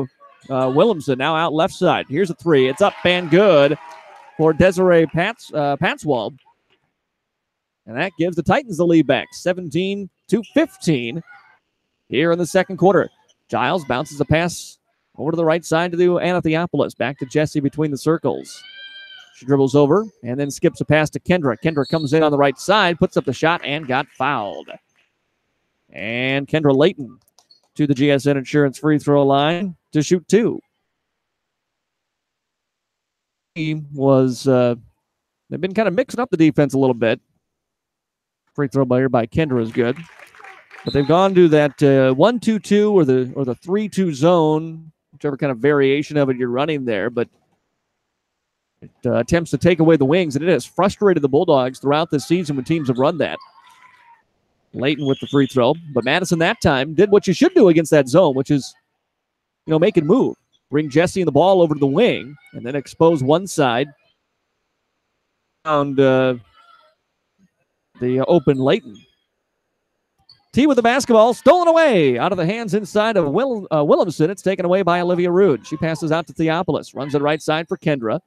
Williamson. Now out left side. Here's a 3. It's up and good for Desiree Patswald. And that gives the Titans the lead back. 17-15 here in the second quarter. Giles bounces a pass over to the right side to the Anna Theopolis. Back to Jesse between the circles. She dribbles over and then skips a pass to Kendra. Kendra comes in on the right side, puts up the shot, and got fouled. And Kendra Layton to the GSN Insurance free throw line to shoot 2. They've been kind of mixing up the defense a little bit. Free throw by Kendra is good. But they've gone to that 1-2-2 or the 3-2 zone, whichever kind of variation of it you're running there. But it attempts to take away the wings, and it has frustrated the Bulldogs throughout this season when teams have run that. Layton with the free throw. But Madison that time did what you should do against that zone, which is, make it move. Bring Jesse and the ball over to the wing, and then expose one side. Found the open Layton. T with the basketball, stolen away out of the hands inside of Williamson. It's taken away by Olivia Rude. She passes out to Theopolis. Runs it right side for Kendra.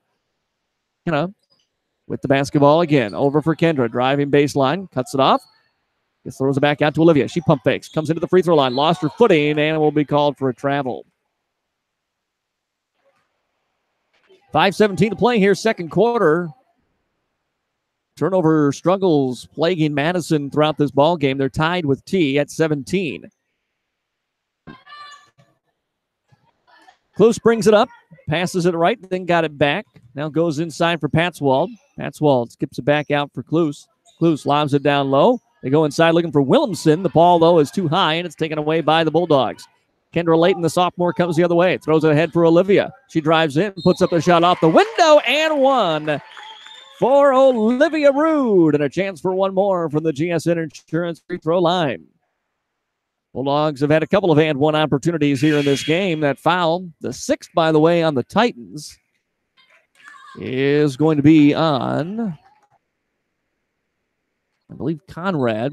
With the basketball again. Over for Kendra. Driving baseline. Cuts it off. Just throws it back out to Olivia. She pump fakes. Comes into the free throw line. Lost her footing and will be called for a travel. 5:17 to play here, second quarter. Turnover struggles plaguing Madison throughout this ball game. They're tied with T at 17. Klus brings it up, passes it right, then got it back. Now goes inside for Patswald. Patswald skips it back out for Klus. Klus lobs it down low. They go inside looking for Williamson. The ball, though, is too high, and it's taken away by the Bulldogs. Kendra Layton, the sophomore, comes the other way. Throws it ahead for Olivia. She drives in, puts up the shot off the window, and one for Olivia Rude. And a chance for one more from the GSN Insurance free throw line. Bulldogs have had a couple of and one opportunities here in this game. That foul, the sixth, by the way, on the Titans, is going to be on, I believe, Conrad.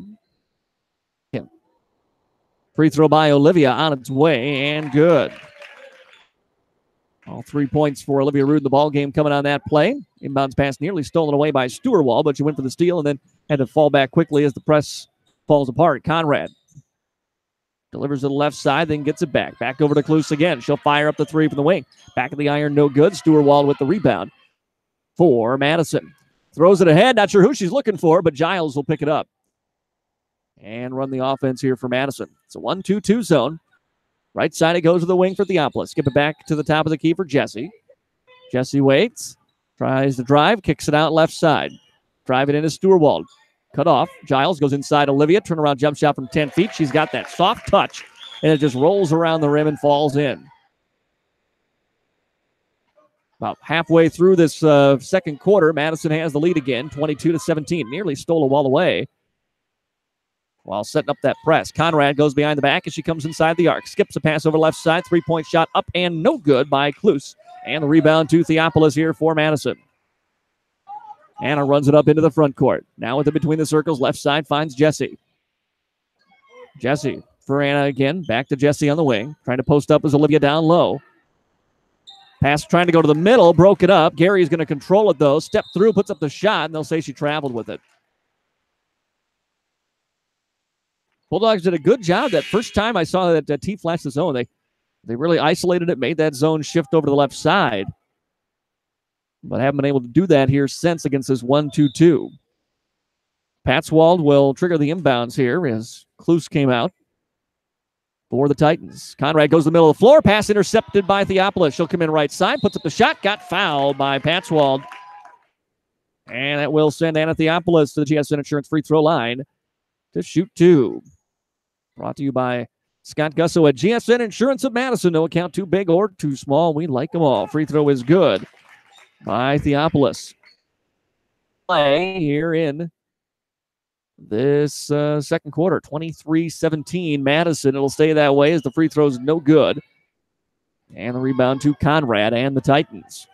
Yeah. Free throw by Olivia on its way, and good. All 3 points for Olivia Rude in the ball game coming on that play. Inbounds pass nearly stolen away by Stewart-Wall, but she went for the steal and then had to fall back quickly as the press falls apart. Conrad delivers to the left side, then gets it back. Back over to Klus again. She'll fire up the three from the wing. Back of the iron, no good. Stewart-Wall with the rebound for Madison. Throws it ahead. Not sure who she's looking for, but Giles will pick it up and run the offense here for Madison. It's a 1-2-2 zone. Right side, it goes to the wing for Theopolis. Skip it back to the top of the key for Jesse. Jesse waits. Tries to drive. Kicks it out left side. Drive it into Stewart-Wall. Cut off. Giles goes inside Olivia. Turnaround jump shot from 10 feet. She's got that soft touch, and it just rolls around the rim and falls in. About halfway through this second quarter, Madison has the lead again, 22-17. Nearly stole a ball away while setting up that press. Conrad goes behind the back as she comes inside the arc. Skips a pass over left side. Three-point shot up and no good by Klus. And the rebound to Theopolis here for Madison. Anna runs it up into the front court. Now with it between the circles, left side finds Jesse. Jesse for Anna again. Back to Jesse on the wing. Trying to post up as Olivia down low. Pass trying to go to the middle. Broke it up. Gary's going to control it, though. Step through, puts up the shot, and they'll say she traveled with it. Bulldogs did a good job. That first time I saw that T flashed the zone, they really isolated it, made that zone shift over to the left side. But haven't been able to do that here since against this 1-2-2. Patswald will trigger the inbounds here as Klus came out for the Titans. Conrad goes to the middle of the floor. Pass intercepted by Theopolis. She'll come in right side, puts up the shot, got fouled by Patswald. And that will send Anna Theopolis to the GSN Insurance free throw line to shoot two. Brought to you by Scott Gusso at GSN Insurance of Madison. No account too big or too small. We like them all. Free throw is good by Theopolis. Play here in this second quarter. 23-17 Madison. It'll stay that way as the free throw's no good. And the rebound to Conrad and the Titans.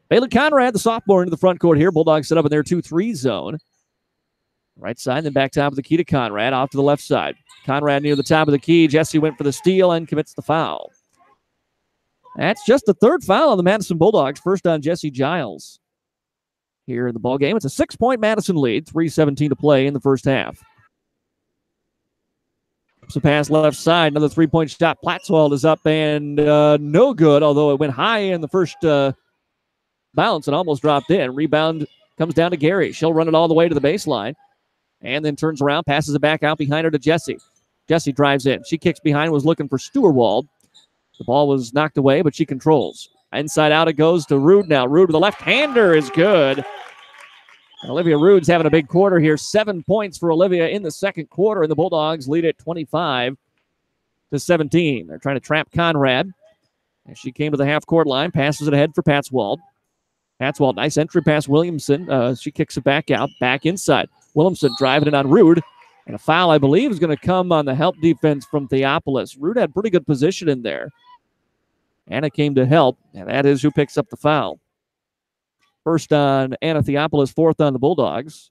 Bailey Conrad, the sophomore, into the front court here. Bulldogs set up in their 2-3 zone. Right side, then back top of the key to Conrad, off to the left side. Conrad near the top of the key. Jesse went for the steal and commits the foul. That's just the third foul on the Madison Bulldogs. First on Jesse Giles. Here in the ball game, it's a 6-point Madison lead. 3:17 to play in the first half. So pass left side, another 3-point shot. Platzwald is up and no good, although it went high in the first bounce and almost dropped in. Rebound comes down to Gary. She'll run it all the way to the baseline. And then turns around, passes it back out behind her to Jesse. Jesse drives in. She kicks behind, was looking for Stewart. The ball was knocked away, but she controls. Inside out it goes to Rude now. Rude with a left-hander is good. And Olivia Rude's having a big quarter here. 7 points for Olivia in the second quarter, and the Bulldogs lead it 25-17. They're trying to trap Conrad. As she came to the half-court line, passes it ahead for Patswald. Patswald, nice entry pass. Williamson, she kicks it back out, back inside. Williamson driving it on Rude. And a foul, I believe, is going to come on the help defense from Theopolis. Rude had pretty good position in there. Anna came to help, and that is who picks up the foul. First on Anna Theopolis, fourth on the Bulldogs.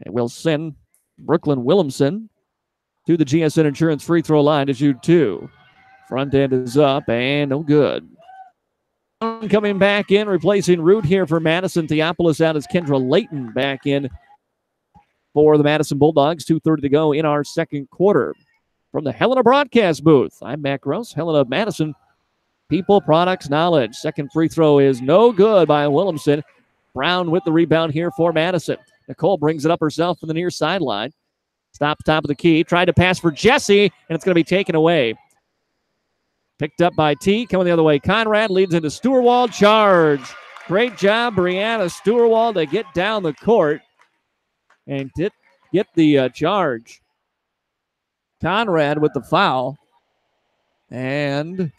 And we'll send Brooklyn Williamson to the GSN Insurance free throw line to shoot two. Front end is up and no good. Coming back in, replacing Rude here for Madison. Theopolis out as Kendra Layton back in for the Madison Bulldogs. 2:30 to go in our second quarter. From the Helena broadcast booth, I'm Matt Gross. Helena Madison, people, products, knowledge. Second free throw is no good by Williamson. Brown with the rebound here for Madison. Nicole brings it up herself from the near sideline. Stops top of the key. Tried to pass for Jesse, and it's going to be taken away. Picked up by T. Coming the other way. Conrad leads into Stewart. Charge. Great job, Brianna Stewart, to get down the court and get the charge. Conrad with the foul. And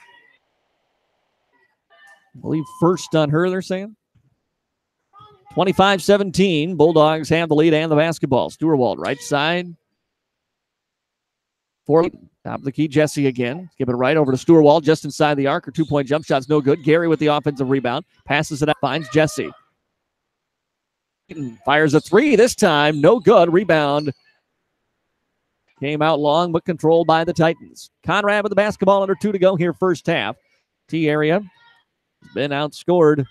I believe first on her, they're saying. 25-17. Bulldogs have the lead and the basketball. Stewart, right side. For top of the key, Jesse again. Give it right over to Stewart, just inside the arc. Her 2-point jump shot's no good. Gary with the offensive rebound. Passes it up, finds Jesse. Fires a three this time. No good. Rebound. Came out long, but controlled by the Titans. Conrad with the basketball, under 2 to go here first half. T area has been outscored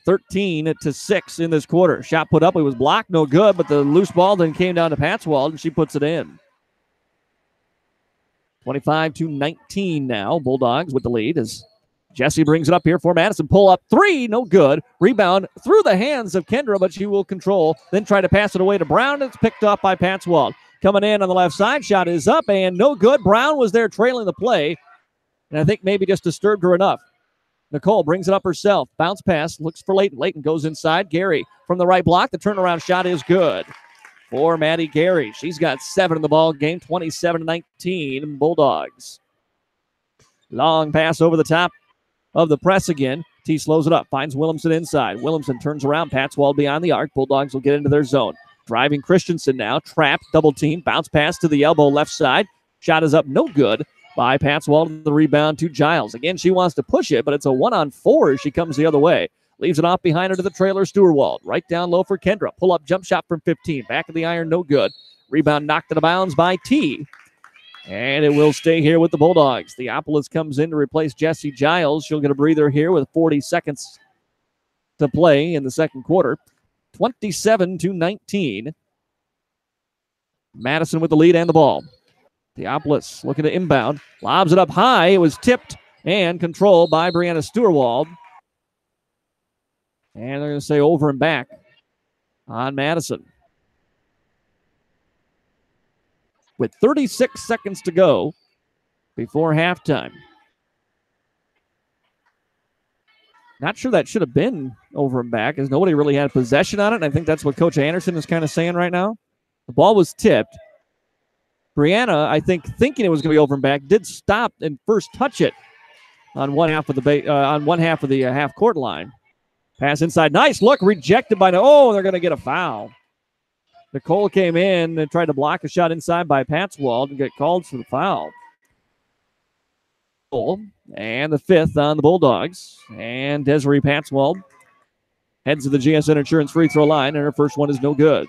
13-6 in this quarter. Shot put up. It was blocked. No good, but the loose ball then came down to Patswald, and she puts it in. 25-19 now. Bulldogs with the lead as Jesse brings it up here for Madison. Pull up three, no good. Rebound through the hands of Kendra, but she will control. Then try to pass it away to Brown. It's picked up by Patswald. Coming in on the left side. Shot is up and no good. Brown was there trailing the play. And I think maybe just disturbed her enough. Nicole brings it up herself. Bounce pass. Looks for Layton. Layton goes inside. Gary from the right block. The turnaround shot is good for Maddie Gary. She's got 7 in the ball game. 27-19 Bulldogs. Long pass over the top of the press again. T slows it up. Finds Williamson inside. Williamson turns around. Patswald beyond the arc. Bulldogs will get into their zone. Driving Christensen now. Trapped. Double team. Bounce pass to the elbow left side. Shot is up. No good by Patswald. The rebound to Giles. Again, she wants to push it, but it's a 1-on-4 as she comes the other way. Leaves it off behind her to the trailer, Stewart. Right down low for Kendra. Pull-up jump shot from 15. Back of the iron, no good. Rebound knocked out of bounds by T. And it will stay here with the Bulldogs. Theopolis comes in to replace Jesse Giles. She'll get a breather here with 40 seconds to play in the second quarter. 27-19. Madison with the lead and the ball. Theopolis looking to inbound. Lobs it up high. It was tipped and controlled by Brianna Stewart. And they're going to say over and back on Madison. With 36 seconds to go before halftime. Not sure that should have been over and back, as nobody really had possession on it. And I think that's what Coach Anderson is kind of saying right now. The ball was tipped. Brianna, I think, thinking it was going to be over and back, did stop and first touch it on one half of the half court line. Pass inside, nice look, rejected by they're going to get a foul. Nicole came in and tried to block a shot inside by Patswald and get called for the foul. And the fifth on the Bulldogs. And Desiree Patswald heads to the GSN Insurance free throw line, and her first one is no good.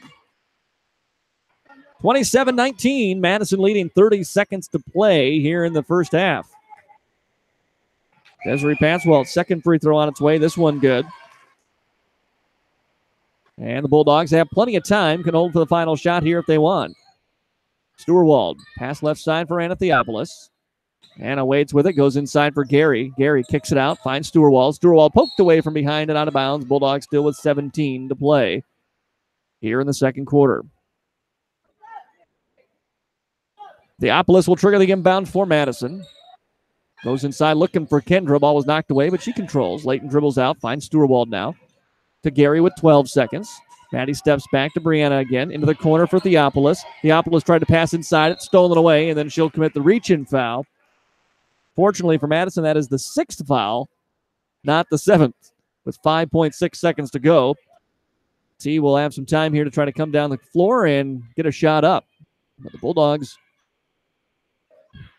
27-19, Madison leading 30 seconds to play here in the first half. Desiree Patswald, second free throw on its way. This one good. And the Bulldogs have plenty of time, can hold for the final shot here if they want. Stewart, pass left side for Anna Theopolis. Anna waits with it, goes inside for Gary. Gary kicks it out, finds Stewart. Stewart poked away from behind and out of bounds. Bulldogs still with 17 to play here in the second quarter. Theopolis will trigger the inbound for Madison. Goes inside looking for Kendra. Ball was knocked away, but she controls. Layton dribbles out, finds Stewart now. To Gary with 12 seconds. Maddie steps back to Brianna again. Into the corner for Theopolis. Theopolis tried to pass inside it, stolen away, and then she'll commit the reach-in foul. Fortunately for Madison, that is the sixth foul, not the seventh, with 5.6 seconds to go. T will have some time here to try to come down the floor and get a shot up. But the Bulldogs,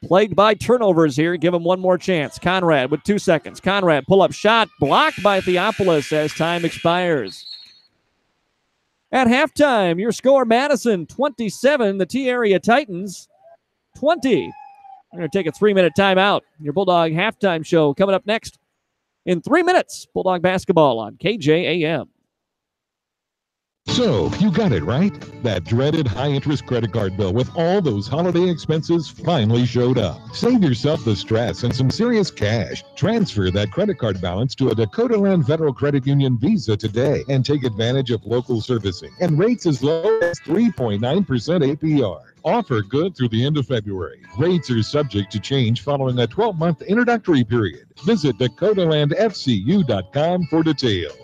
plagued by turnovers here, give them one more chance. Conrad with 2 seconds. Conrad, pull-up shot, blocked by Theopolis as time expires. At halftime, your score, Madison 27, the T-Area Titans 20. We're going to take a 3-minute timeout. Your Bulldog halftime show coming up next in 3 minutes. Bulldog basketball on KJAM. So, you got it, right? That dreaded high-interest credit card bill with all those holiday expenses finally showed up. Save yourself the stress and some serious cash. Transfer that credit card balance to a Dakota Land Federal Credit Union Visa today and take advantage of local servicing and rates as low as 3.9% APR. Offer good through the end of February. Rates are subject to change following a 12-month introductory period. Visit DakotaLandFCU.com for details.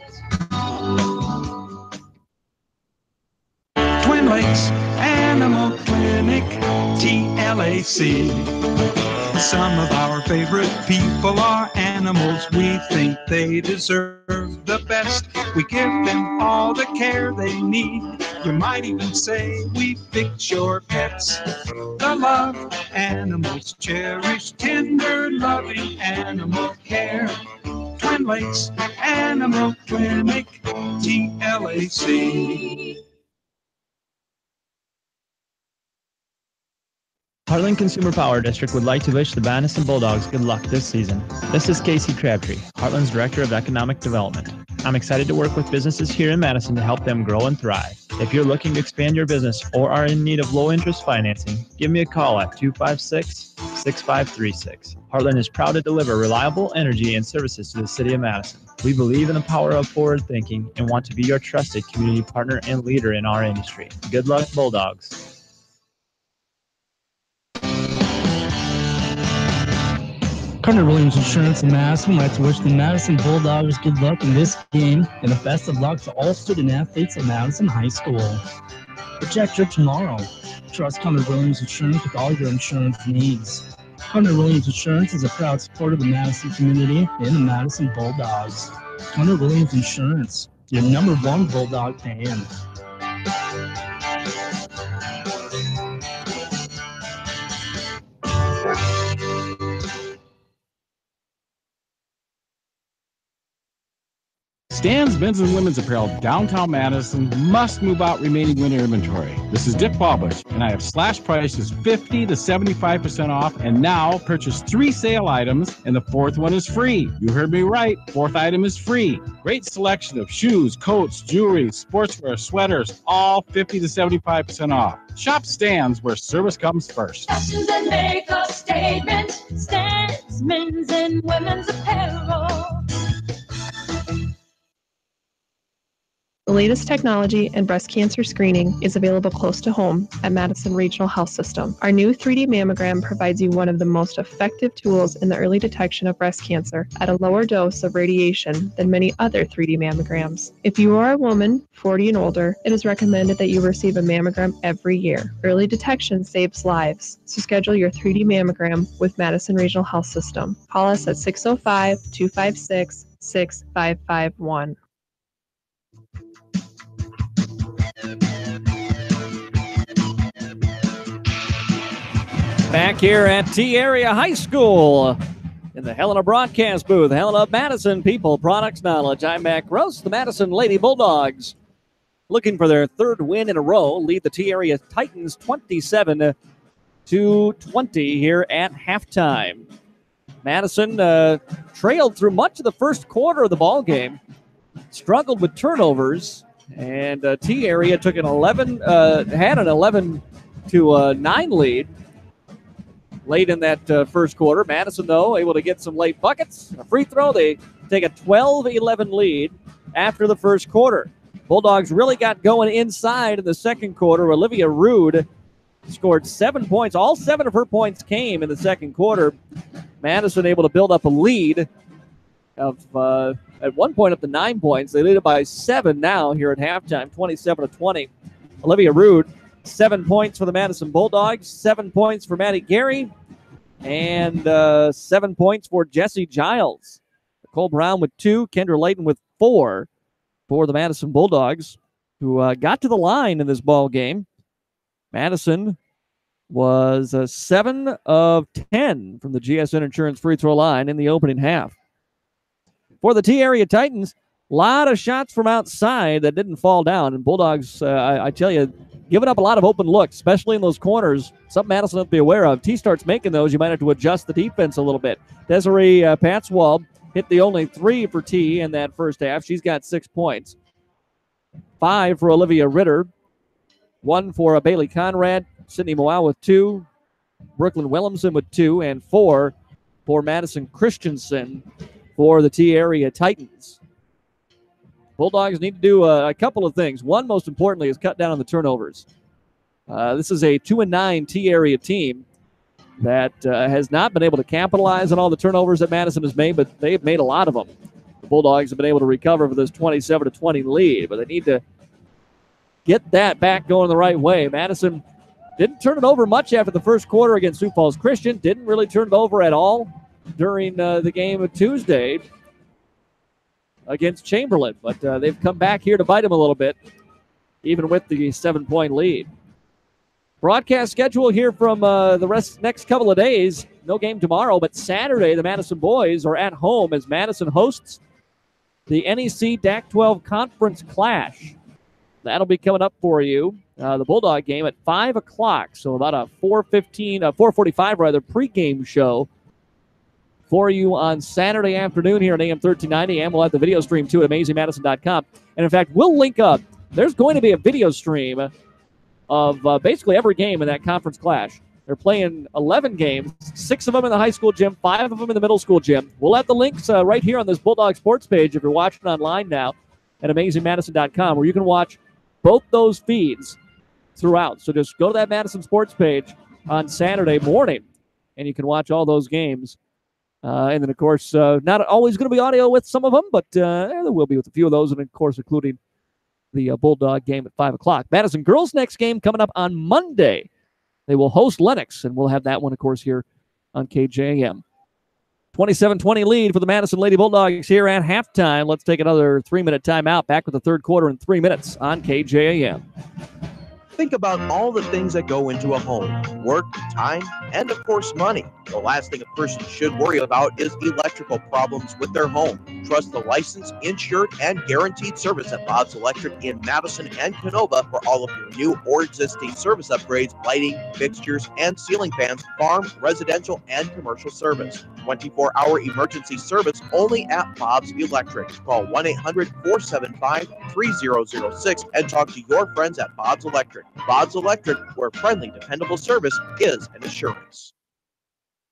Twin Lakes Animal Clinic, TLAC. Some of our favorite people are animals. We think they deserve the best. We give them all the care they need. You might even say we fix your pets. The love animals cherish, tender, loving animal care. Twin Lakes Animal Clinic, TLAC. Heartland Consumer Power District would like to wish the Madison Bulldogs good luck this season. This is Casey Crabtree, Heartland's Director of Economic Development. I'm excited to work with businesses here in Madison to help them grow and thrive. If you're looking to expand your business or are in need of low-interest financing, give me a call at 256-6536. Heartland is proud to deliver reliable energy and services to the city of Madison. We believe in the power of forward thinking and want to be your trusted community partner and leader in our industry. Good luck, Bulldogs. Carter Williams Insurance in Madison would like to wish the Madison Bulldogs good luck in this game and the best of luck to all student athletes at Madison High School. Protect your tomorrow. Trust Carter Williams Insurance with all your insurance needs. Carter Williams Insurance is a proud supporter of the Madison community and the Madison Bulldogs. Carter Williams Insurance, your #1 Bulldog fan. Stan's men's and women's apparel downtown Madison must move out remaining winter inventory. This is Dick Ballbush, and I have slash prices 50 to 75% off, and now purchase 3 sale items, and the 4th one is free. You heard me right, 4th item is free. Great selection of shoes, coats, jewelry, sportswear, sweaters, all 50 to 75% off. Shop Stan's where service comes first. Fashions that make a statement. Stan's men's and women's apparel. The latest technology in breast cancer screening is available close to home at Madison Regional Health System. Our new 3D mammogram provides you one of the most effective tools in the early detection of breast cancer at a lower dose of radiation than many other 3D mammograms. If you are a woman, 40 and older, it is recommended that you receive a mammogram every year. Early detection saves lives, so schedule your 3D mammogram with Madison Regional Health System. Call us at 605-256-6551. Back here at T-Area High School in the Helena broadcast booth. Helena, Madison, people, products, knowledge. I'm Matt Gross. The Madison Lady Bulldogs, looking for their 3rd win in a row, lead the T-Area Titans 27-20 here at halftime. Madison trailed through much of the first quarter of the ball game, struggled with turnovers, and T-Area took had an 11-9 lead. Late in that first quarter. Madison, though, able to get some late buckets. A free throw. They take a 12-11 lead after the first quarter. Bulldogs really got going inside in the second quarter. Olivia Rude scored 7 points. All 7 of her points came in the second quarter. Madison able to build up a lead of, at one point, up to 9 points. They lead it by 7 now here at halftime, 27-20. Olivia Rude, 7 points for the Madison Bulldogs, 7 points for Maddie Gary, and 7 points for Jesse Giles. Nicole Brown with 2, Kendra Layton with 4 for the Madison Bulldogs, who got to the line in this ball game. Madison was 7 of 10 from the GSN Insurance free throw line in the opening half. For the T-Area Titans, a lot of shots from outside that didn't fall down, and Bulldogs, I tell you, giving up a lot of open looks, especially in those corners. Something Madison has to be aware of. T starts making those, you might have to adjust the defense a little bit. Desiree Patswald hit the only 3 for T in that first half. She's got 6 points. 5 for Olivia Ritter. 1 for Bailey Conrad. Sydney Moau with 2. Brooklyn Williamson with 2. And 4 for Madison Christensen for the T-Area Titans. Bulldogs need to do a couple of things. One, most importantly, is cut down on the turnovers. This is a 2-9 T-Area team that has not been able to capitalize on all the turnovers that Madison has made, but they've made a lot of them. The Bulldogs have been able to recover for this 27-20 lead, but they need to get that back going the right way. Madison didn't turn it over much after the first quarter against Sioux Falls Christian. Didn't really turn it over at all during the game of Tuesday against Chamberlain, but they've come back here to bite them a little bit, even with the 7-point lead. Broadcast schedule here from the next couple of days. No game tomorrow, but Saturday the Madison boys are at home as Madison hosts the NEC DAC-12 Conference Clash. That'll be coming up for you. The Bulldog game at 5 o'clock, so about a 4:45 pregame show for you on Saturday afternoon here at AM 1390, and we'll have the video stream too at amazingmadison.com. And in fact, we'll link up. There's going to be a video stream of basically every game in that conference clash. They're playing 11 games, 6 of them in the high school gym, 5 of them in the middle school gym. We'll have the links right here on this Bulldog Sports page if you're watching online now at amazingmadison.com, where you can watch both those feeds throughout. So just go to that Madison Sports page on Saturday morning, and you can watch all those games. And then, of course, not always going to be audio with some of them, but there will be with a few of those, and, of course, including the Bulldog game at 5 o'clock. Madison girls' next game coming up on Monday. They will host Lennox, and we'll have that one, of course, here on KJAM. 27-20 lead for the Madison Lady Bulldogs here at halftime. Let's take another 3-minute timeout. Back with the third quarter in 3 minutes on KJAM. Think about all the things that go into a home: work, time, and of course money. The last thing a person should worry about is electrical problems with their home. Trust the licensed, insured, and guaranteed service at Bob's Electric in Madison and Canova for all of your new or existing service upgrades, lighting, fixtures, and ceiling fans, farm, residential, and commercial service. 24-hour emergency service only at Bob's Electric. Call 1-800-475-3006 and talk to your friends at Bob's Electric. Bob's Electric, where friendly, dependable service is an assurance.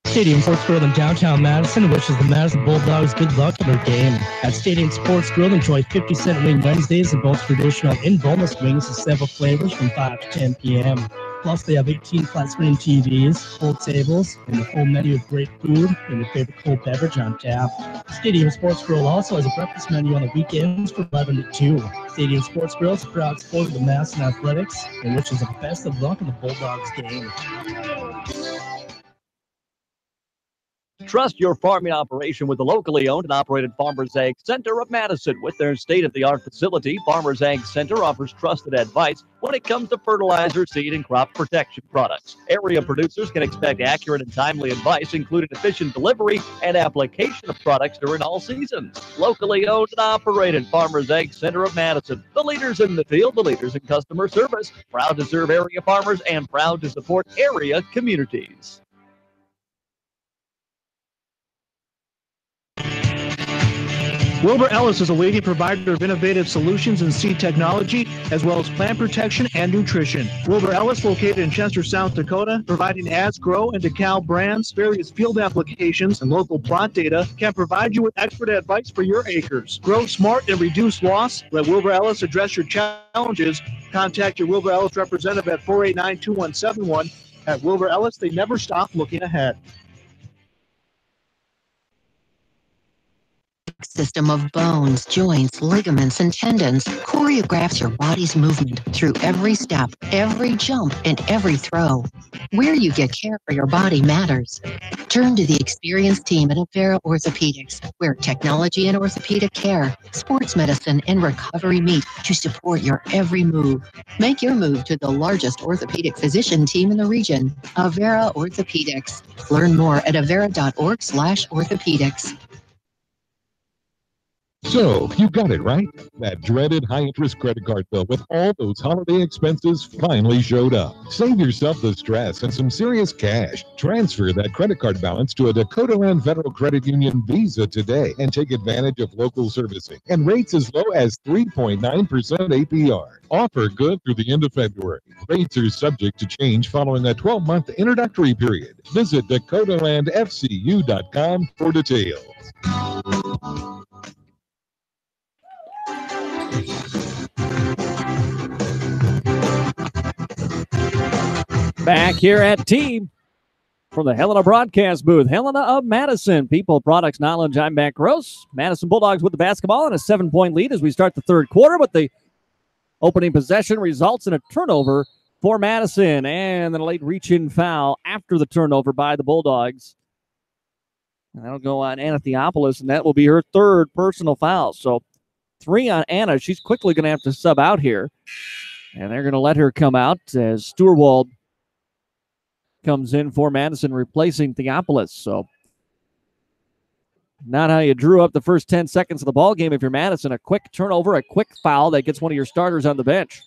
Stadium Sports Grill in downtown Madison wishes the Madison Bulldogs good luck in their game. At Stadium Sports Grill, enjoy 50-cent wing Wednesdays and both traditional and boneless wings with several flavors from 5 to 10 p.m. Plus, they have 18 flat-screen TVs, pool tables, and a full menu of great food and your favorite cold beverage on tap. Stadium Sports Grill also has a breakfast menu on the weekends from 11 to 2. Stadium Sports Grill is a proud sponsor of the Madison Athletics and wishes the best of luck in the Bulldogs game. Trust your farming operation with the locally owned and operated Farmers Ag Center of Madison. With their state-of-the-art facility, Farmers Ag Center offers trusted advice when it comes to fertilizer, seed, and crop protection products. Area producers can expect accurate and timely advice, including efficient delivery and application of products during all seasons. Locally owned and operated Farmers Ag Center of Madison. The leaders in the field, the leaders in customer service. Proud to serve area farmers and proud to support area communities. Wilbur Ellis is a leading provider of innovative solutions in seed technology, as well as plant protection and nutrition. Wilbur Ellis, located in Chester, South Dakota, providing ads, grow, and DeKalb brands, various field applications, and local plot data, can provide you with expert advice for your acres. Grow smart and reduce loss. Let Wilbur Ellis address your challenges. Contact your Wilbur Ellis representative at 489-2171. At Wilbur Ellis, they never stop looking ahead. System of bones, joints, ligaments, and tendons choreographs your body's movement through every step, every jump, and every throw. Where you get care for your body matters. Turn to the experienced team at Avera Orthopedics, where technology and orthopedic care, sports medicine, and recovery meet to support your every move. Make your move to the largest orthopedic physician team in the region, Avera Orthopedics. Learn more at avera.org/orthopedics. So, you got it, right? That dreaded high-interest credit card bill with all those holiday expenses finally showed up. Save yourself the stress and some serious cash. Transfer that credit card balance to a Dakota Land Federal Credit Union Visa today and take advantage of local servicing and rates as low as 3.9% APR. Offer good through the end of February. Rates are subject to change following a 12-month introductory period. Visit DakotaLandFCU.com for details. Back here at Team from the Helena broadcast booth. Helena of Madison. People, products, knowledge. I'm Matt Gross. Madison Bulldogs with the basketball and a 7-point lead as we start the third quarter, but the opening possession results in a turnover for Madison and then a late reach-in foul after the turnover by the Bulldogs. And that'll go on Anna Theopolis, and that will be her third personal foul. So 3 on Anna. She's quickly going to have to sub out here. And they're going to let her come out as Sturwald comes in for Madison, replacing Theopolis. So not how you drew up the first 10 seconds of the ball game if you're Madison. A quick turnover, a quick foul that gets one of your starters on the bench.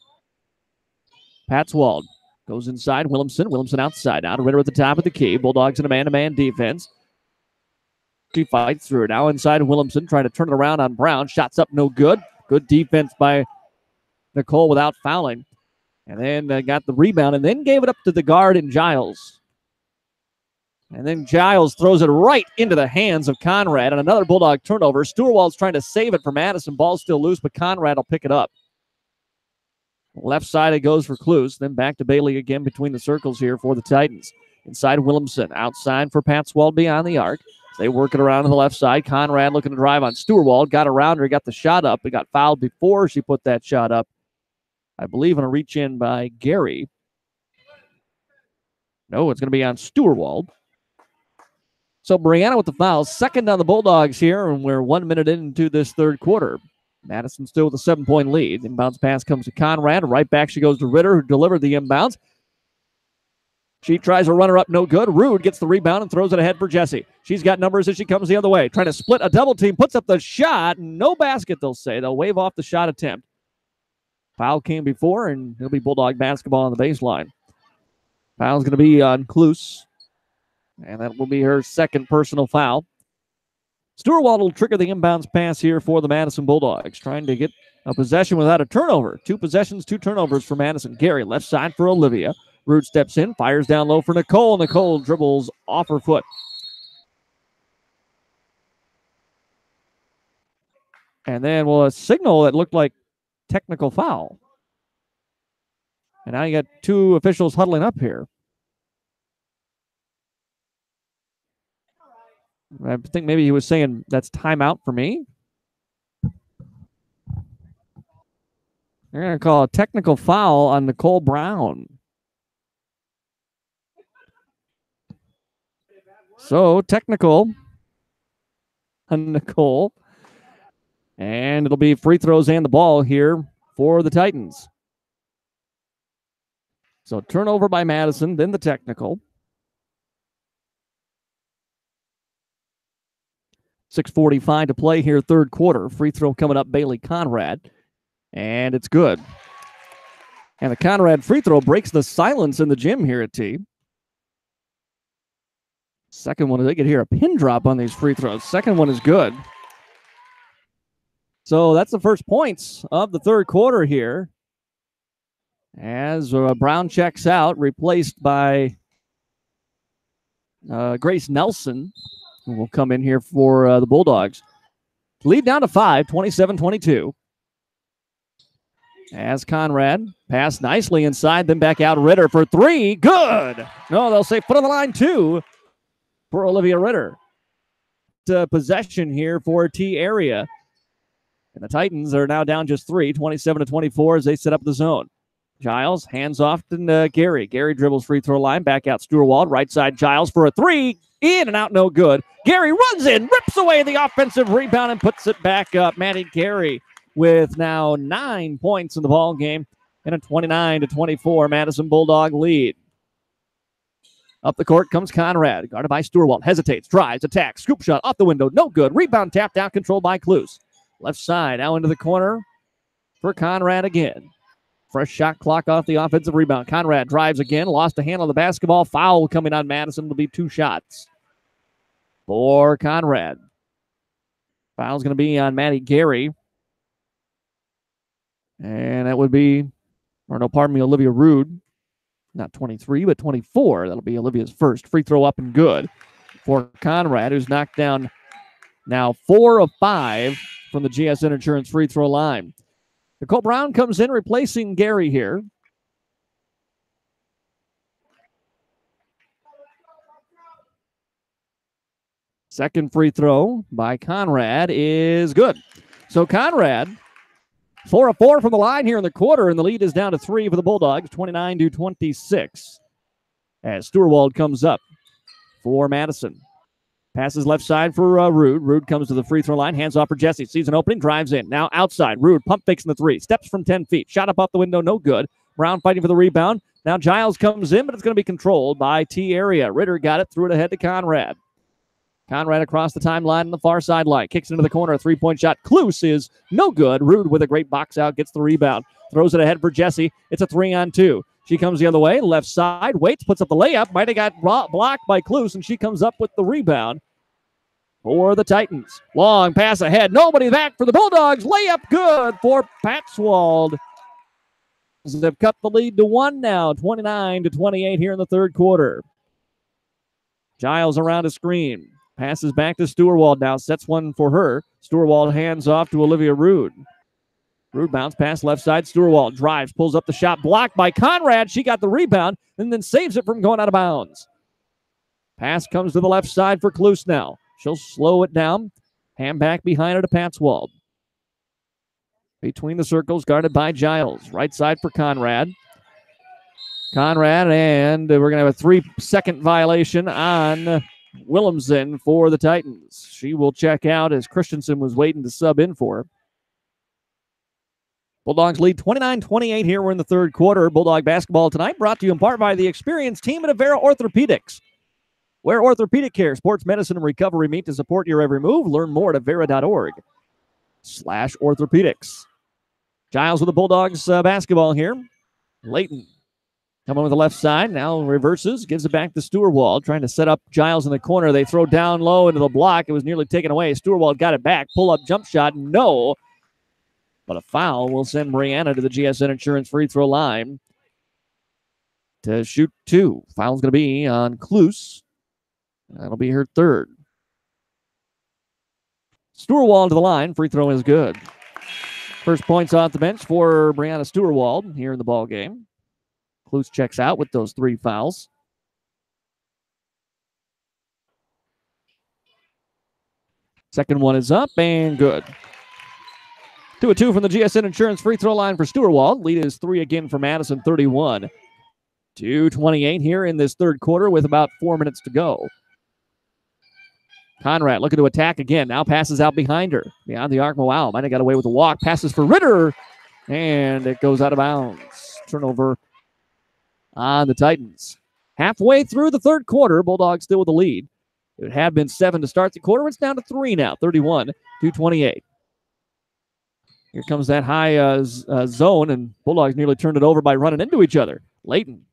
Patswald goes inside. Williamson outside. Now to Ritter at the top of the key. Bulldogs in a man-to-man defense. She fights through. Now inside Williamson trying to turn it around on Brown. Shots up, no good. Good defense by Nicole without fouling. And then got the rebound and then gave it up to the guard in Giles. And then Giles throws it right into the hands of Conrad. And another Bulldog turnover. Sturwald's trying to save it for Madison. Ball's still loose, but Conrad will pick it up. Left side it goes for Cluse. Then back to Bailey again between the circles here for the Titans. Inside Williamson. Outside for Patswald beyond the arc. They work it around to the left side. Conrad looking to drive on Sturwald. Got around her. Got the shot up. He got fouled before she put that shot up. I believe on a reach in by Gary. No, it's going to be on Sturwald. So Brianna with the foul. Second on the Bulldogs here, and we're 1 minute into this third quarter. Madison still with a 7-point lead. Inbounds pass comes to Conrad. Right back she goes to Ritter, who delivered the inbounds. She tries a runner up, no good. Rude gets the rebound and throws it ahead for Jesse. She's got numbers as she comes the other way. Trying to split a double team, puts up the shot. No basket, they'll say. They'll wave off the shot attempt. Foul came before, and it'll be Bulldog basketball on the baseline. Foul's going to be on Klus, and that will be her second personal foul. Stewart will trigger the inbounds pass here for the Madison Bulldogs, trying to get a possession without a turnover. 2 possessions, 2 turnovers for Madison. Gary, left side for Olivia. Rude steps in, fires down low for Nicole. Nicole dribbles off her foot. And then, a signal that looked like technical foul. And now you got 2 officials huddling up here. I think maybe he was saying that's timeout for me. They're going to call a technical foul on Nicole Brown. So, technical on Nicole. And it'll be free throws and the ball here for the Titans. So, turnover by Madison, then the technical. 6:45 to play here, third quarter. Free throw coming up, Bailey Conrad. And it's good. And the Conrad free throw breaks the silence in the gym here at T. Second one, they could hear a pin drop on these free throws. Second one is good. So that's the first points of the third quarter here. As Brown checks out, replaced by Grace Nelson, who will come in here for the Bulldogs. Lead down to 5, 27-22. As Conrad passed nicely inside, then back out. Ritter for 3. Good. No, they'll say foot on the line 2 for Olivia Ritter. Possession here for T area. And the Titans are now down just 3, 27-24 as they set up the zone. Giles hands off to Gary. Gary dribbles free throw line. Back out Stewart. Right side Giles for a 3. In and out, no good. Gary runs in, rips away the offensive rebound and puts it back up. Maddie Gary with now 9 points in the ball game and a 29-24 Madison Bulldog lead. Up the court comes Conrad, guarded by Stewart. Hesitates, drives, attacks, scoop shot off the window, no good. Rebound tapped out, controlled by Klus. Left side, now into the corner for Conrad again. Fresh shot clock off the offensive rebound. Conrad drives again, lost a hand on the basketball. Foul coming on Madison. It'll be 2 shots for Conrad. Foul's going to be on Maddie Gary. And that would be, Olivia Rude. Not 23, but 24. That'll be Olivia's first. Free throw up and good for Conrad, who's knocked down now 4 of 5 from the GSN Insurance free throw line. Nicole Brown comes in, replacing Gary here. Second free throw by Conrad is good. So Conrad, 4 of 4 from the line here in the quarter, and the lead is down to 3 for the Bulldogs, 29-26. As Stewart comes up for Madison. Passes left side for Rude. Rude comes to the free throw line. Hands off for Jesse. Sees an opening. Drives in. Now outside. Rude pump fakes in the 3. Steps from 10 feet. Shot up off the window. No good. Brown fighting for the rebound. Now Giles comes in, but it's going to be controlled by T area. Ritter got it. Threw it ahead to Conrad. Conrad across the timeline on the far sideline. Kicks into the corner. A 3-point shot. Klus is no good. Rude with a great box out. Gets the rebound. Throws it ahead for Jesse. It's a 3-on-2. She comes the other way. Left side. Waits. Puts up the layup. Might have got blocked by Klus, and she comes up with the rebound for the Titans. Long pass ahead. Nobody back for the Bulldogs. Layup good for Patswold. They've cut the lead to 1 now. 29-28 here in the third quarter. Giles around a screen. Passes back to Stewart now. Sets one for her. Stewart hands off to Olivia Rude. Rude bounce pass left side. Stewart drives. Pulls up the shot. Blocked by Conrad. She got the rebound and then saves it from going out of bounds. Pass comes to the left side for Klus now. She'll slow it down. Hand back behind her to Patswold. Between the circles, guarded by Giles. Right side for Conrad. And we're going to have a 3-second violation on Willemsen for the Titans. She will check out as Christensen was waiting to sub in for her. Bulldogs lead 29-28 here. We're in the third quarter. Bulldog basketball tonight brought to you in part by the experienced team at Avera Orthopedics, where orthopedic care, sports medicine, and recovery meet to support your every move. Learn more at avera.org/orthopedics. Giles with the Bulldogs basketball here. Layton coming with the left side. Now reverses, gives it back to Stewart, trying to set up Giles in the corner. They throw down low into the block. It was nearly taken away. Stewart got it back. Pull-up jump shot. No. But a foul will send Brianna to the GSN Insurance free throw line to shoot 2. Foul's going to be on Klus. That'll be her third. Stewart to the line. Free throw is good. First points off the bench for Brianna Stewart here in the ball game. Klus checks out with those 3 fouls. Second one is up and good. 2 of 2 from the GSN Insurance free throw line for Stewart. Lead is 3 again for Madison, 31. 2:28 here in this third quarter with about 4 minutes to go. Conrad looking to attack again. Now passes out behind her. Beyond the arc, Wow might have got away with a walk. Passes for Ritter. And it goes out of bounds. Turnover on the Titans. Halfway through the third quarter, Bulldogs still with the lead. It had been 7 to start the quarter. It's down to 3 now. 31-28. Here comes that high zone, and Bulldogs nearly turned it over by running into each other. Layton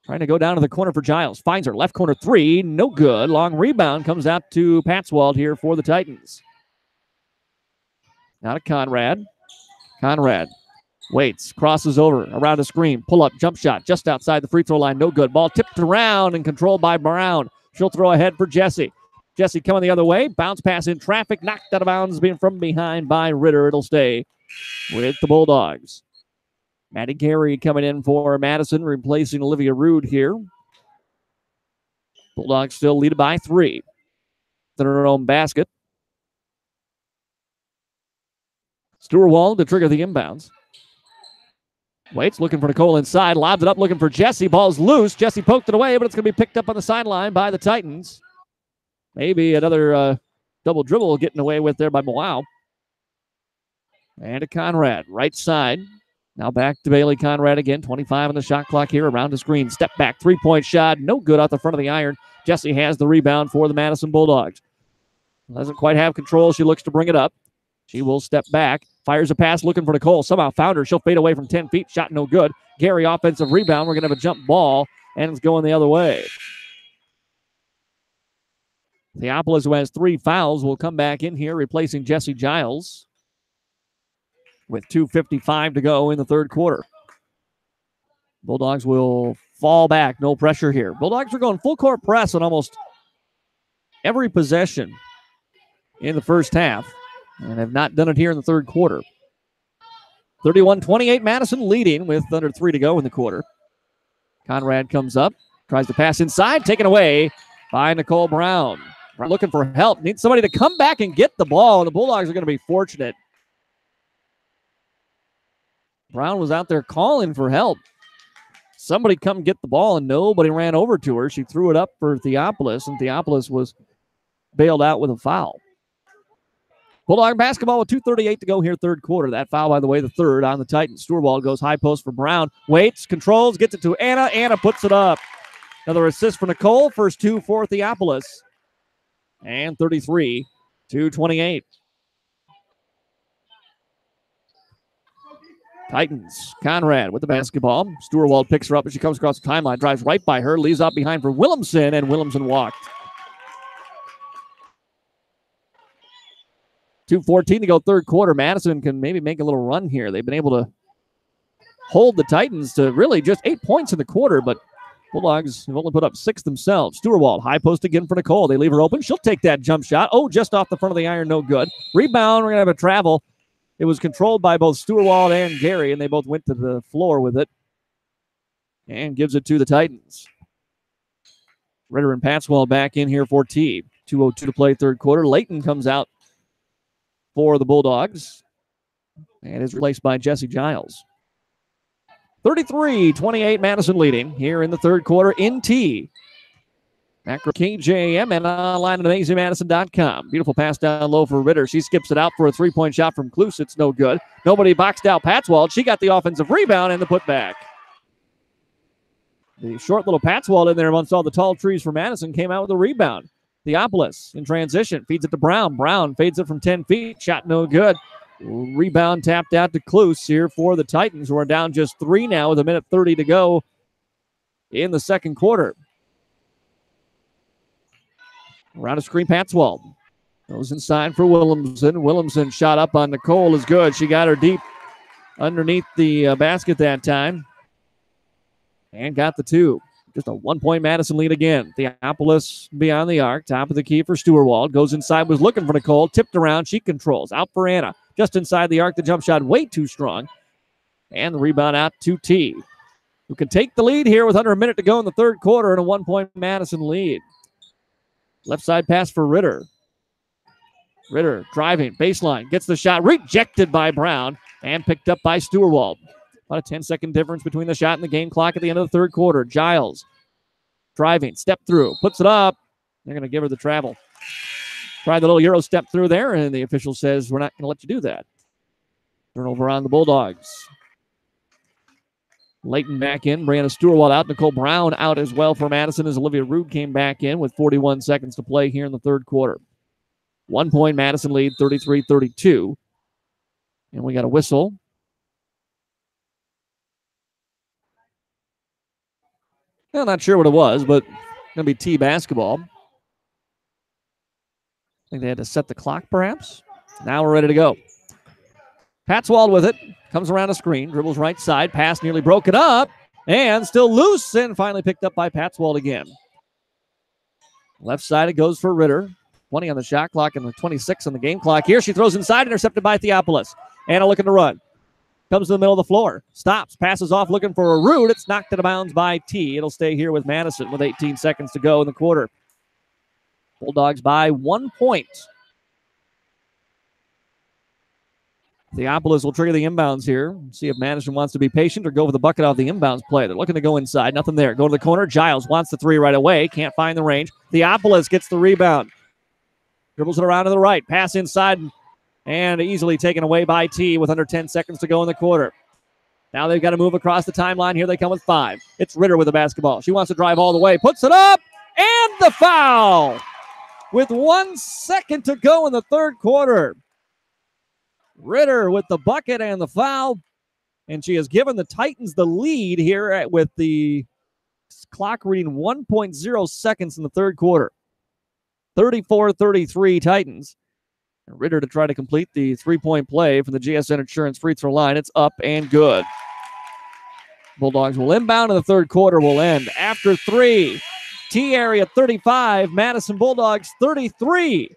trying to go down to the corner for Giles. Finds her. Left corner 3. No good. Long rebound comes out to Patswald here for the Titans. Now to Conrad. Conrad waits. Crosses over. Around a screen. Pull-up. Jump shot. Just outside the free throw line. No good. Ball tipped around and controlled by Brown. She'll throw ahead for Jesse. Jesse coming the other way. Bounce pass in traffic. Knocked out of bounds being from behind by Ritter. It'll stay with the Bulldogs. Maddie Carey coming in for Madison, replacing Olivia Rude here. Bulldogs still lead by 3. In her own basket. Stewart to trigger the inbounds. Waits, looking for Nicole inside. Lobs it up, looking for Jesse. Ball's loose. Jesse poked it away, but it's going to be picked up on the sideline by the Titans. Maybe another double dribble getting away with there by Moau. And to Conrad, right side. Now back to Bailey Conrad again. 25 on the shot clock here. Around the screen. Step back. 3-point shot. No good off the front of the iron. Jesse has the rebound for the Madison Bulldogs. Doesn't quite have control. She looks to bring it up. She will step back. Fires a pass looking for Nicole. Somehow found her. She'll fade away from 10 feet. Shot no good. Gary offensive rebound. We're going to have a jump ball. And it's going the other way. Theopolis, who has 3 fouls, will come back in here replacing Jesse Giles with 2:55 to go in the third quarter. Bulldogs will fall back. No pressure here. Bulldogs are going full court press on almost every possession in the first half and have not done it here in the third quarter. 31-28, Madison leading with under 3 to go in the quarter. Conrad comes up, tries to pass inside, taken away by Nicole Brown. Looking for help. Needs somebody to come back and get the ball. The Bulldogs are going to be fortunate. Brown was out there calling for help. Somebody come get the ball, and nobody ran over to her. She threw it up for Theopolis, and Theopolis was bailed out with a foul. Bulldog basketball with 2:38 to go here, third quarter. That foul, by the way, the third on the Titans. Stewart goes high post for Brown. Waits, controls, gets it to Anna. Anna puts it up. Another assist for Nicole. First 2 for Theopolis. And 33-28. Titans. Conrad with the basketball. Stewart picks her up as she comes across the timeline. Drives right by her. Leaves out behind for Williamson, and Williamson walked. 2:14 to go third quarter. Madison can maybe make a little run here. They've been able to hold the Titans to really just 8 points in the quarter, but Bulldogs have only put up 6 themselves. Stewart, high post again for Nicole. They leave her open. She'll take that jump shot. Oh, just off the front of the iron, no good. Rebound, we're going to have a travel. It was controlled by both Stewart and Gary, and they both went to the floor with it. And gives it to the Titans. Ritter and Patswell back in here for T. 2:02 to play third quarter. Layton comes out for the Bulldogs and is replaced by Jesse Giles. 33-28, Madison leading here in the third quarter in T. Macro KJM and online at azmadison.com. Beautiful pass down low for Ritter. She skips it out for a three-point shot from Klus. It's no good. Nobody boxed out Patswald. She got the offensive rebound and the putback. The short little Patswald in there amongst all the tall trees for Madison came out with a rebound. Theopolis in transition. Feeds it to Brown. Brown fades it from 10 feet. Shot no good. Rebound tapped out to Klus here for the Titans, who are down just 3 now with 1:30 to go in the second quarter. Around a screen, Patswald goes inside for Williamson. Williamson shot up on Nicole is good. She got her deep underneath the basket that time and got the 2. Just a 1-point Madison lead again. Theopolis beyond the arc. Top of the key for Stewart. Goes inside, was looking for Nicole. Tipped around. She controls. Out for Anna. Just inside the arc. The jump shot way too strong. And the rebound out to T, who can take the lead here with under a minute to go in the third quarter and a 1-point Madison lead. Left side pass for Ritter. Ritter driving. Baseline. Gets the shot. Rejected by Brown. And picked up by Stewart. About a 10-second difference between the shot and the game clock at the end of the third quarter. Giles driving, step through, puts it up. They're going to give her the travel. Tried the little Euro step through there, and the official says, we're not going to let you do that. Turnover on the Bulldogs. Layton back in, Brianna Stewart out. Nicole Brown out as well for Madison as Olivia Rude came back in with 41 seconds to play here in the third quarter. 1-point Madison lead, 33-32. And we got a whistle. I'm not sure what it was, but going to be T basketball. I think they had to set the clock, perhaps. Now we're ready to go. Patswald with it. Comes around a screen. Dribbles right side. Pass nearly broken up. And still loose. And finally picked up by Patswald again. Left side it goes for Ritter. 20 on the shot clock and the 26 on the game clock. Here she throws inside. Intercepted by Theopolis. Anna looking to run. Comes to the middle of the floor. Stops. Passes off looking for a Root. It's knocked out of bounds by T. It'll stay here with Madison with 18 seconds to go in the quarter. Bulldogs by 1 point. Theopolis will trigger the inbounds here. See if Madison wants to be patient or go for the bucket off the inbounds play. They're looking to go inside. Nothing there. Go to the corner. Giles wants the 3 right away. Can't find the range. Theopolis gets the rebound. Dribbles it around to the right. Pass inside. And easily taken away by T with under 10 seconds to go in the quarter. Now they've got to move across the timeline. Here they come with 5. It's Ritter with the basketball. She wants to drive all the way. Puts it up. And the foul. With 1 second to go in the third quarter. Ritter with the bucket and the foul. And she has given the Titans the lead here with the clock reading 1.0 seconds in the third quarter. 34-33 Titans. Ritter to try to complete the 3-point play from the GSN Insurance free throw line. It's up and good. Bulldogs will inbound and the third quarter will end. After 3, T area 35, Madison Bulldogs 33.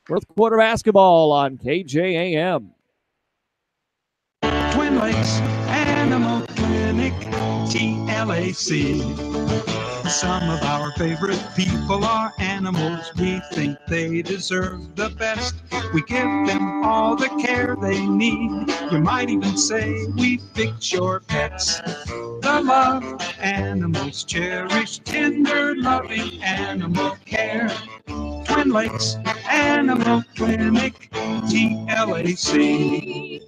Fourth quarter basketball on KJAM. Twin Lakes Animal Clinic, TLAC. Some of our favorite people are animals. We think they deserve the best. We give them all the care they need. You might even say we fix your pets. The love animals cherish, tender, loving animal care. Twin Lakes Animal Clinic, TLAC.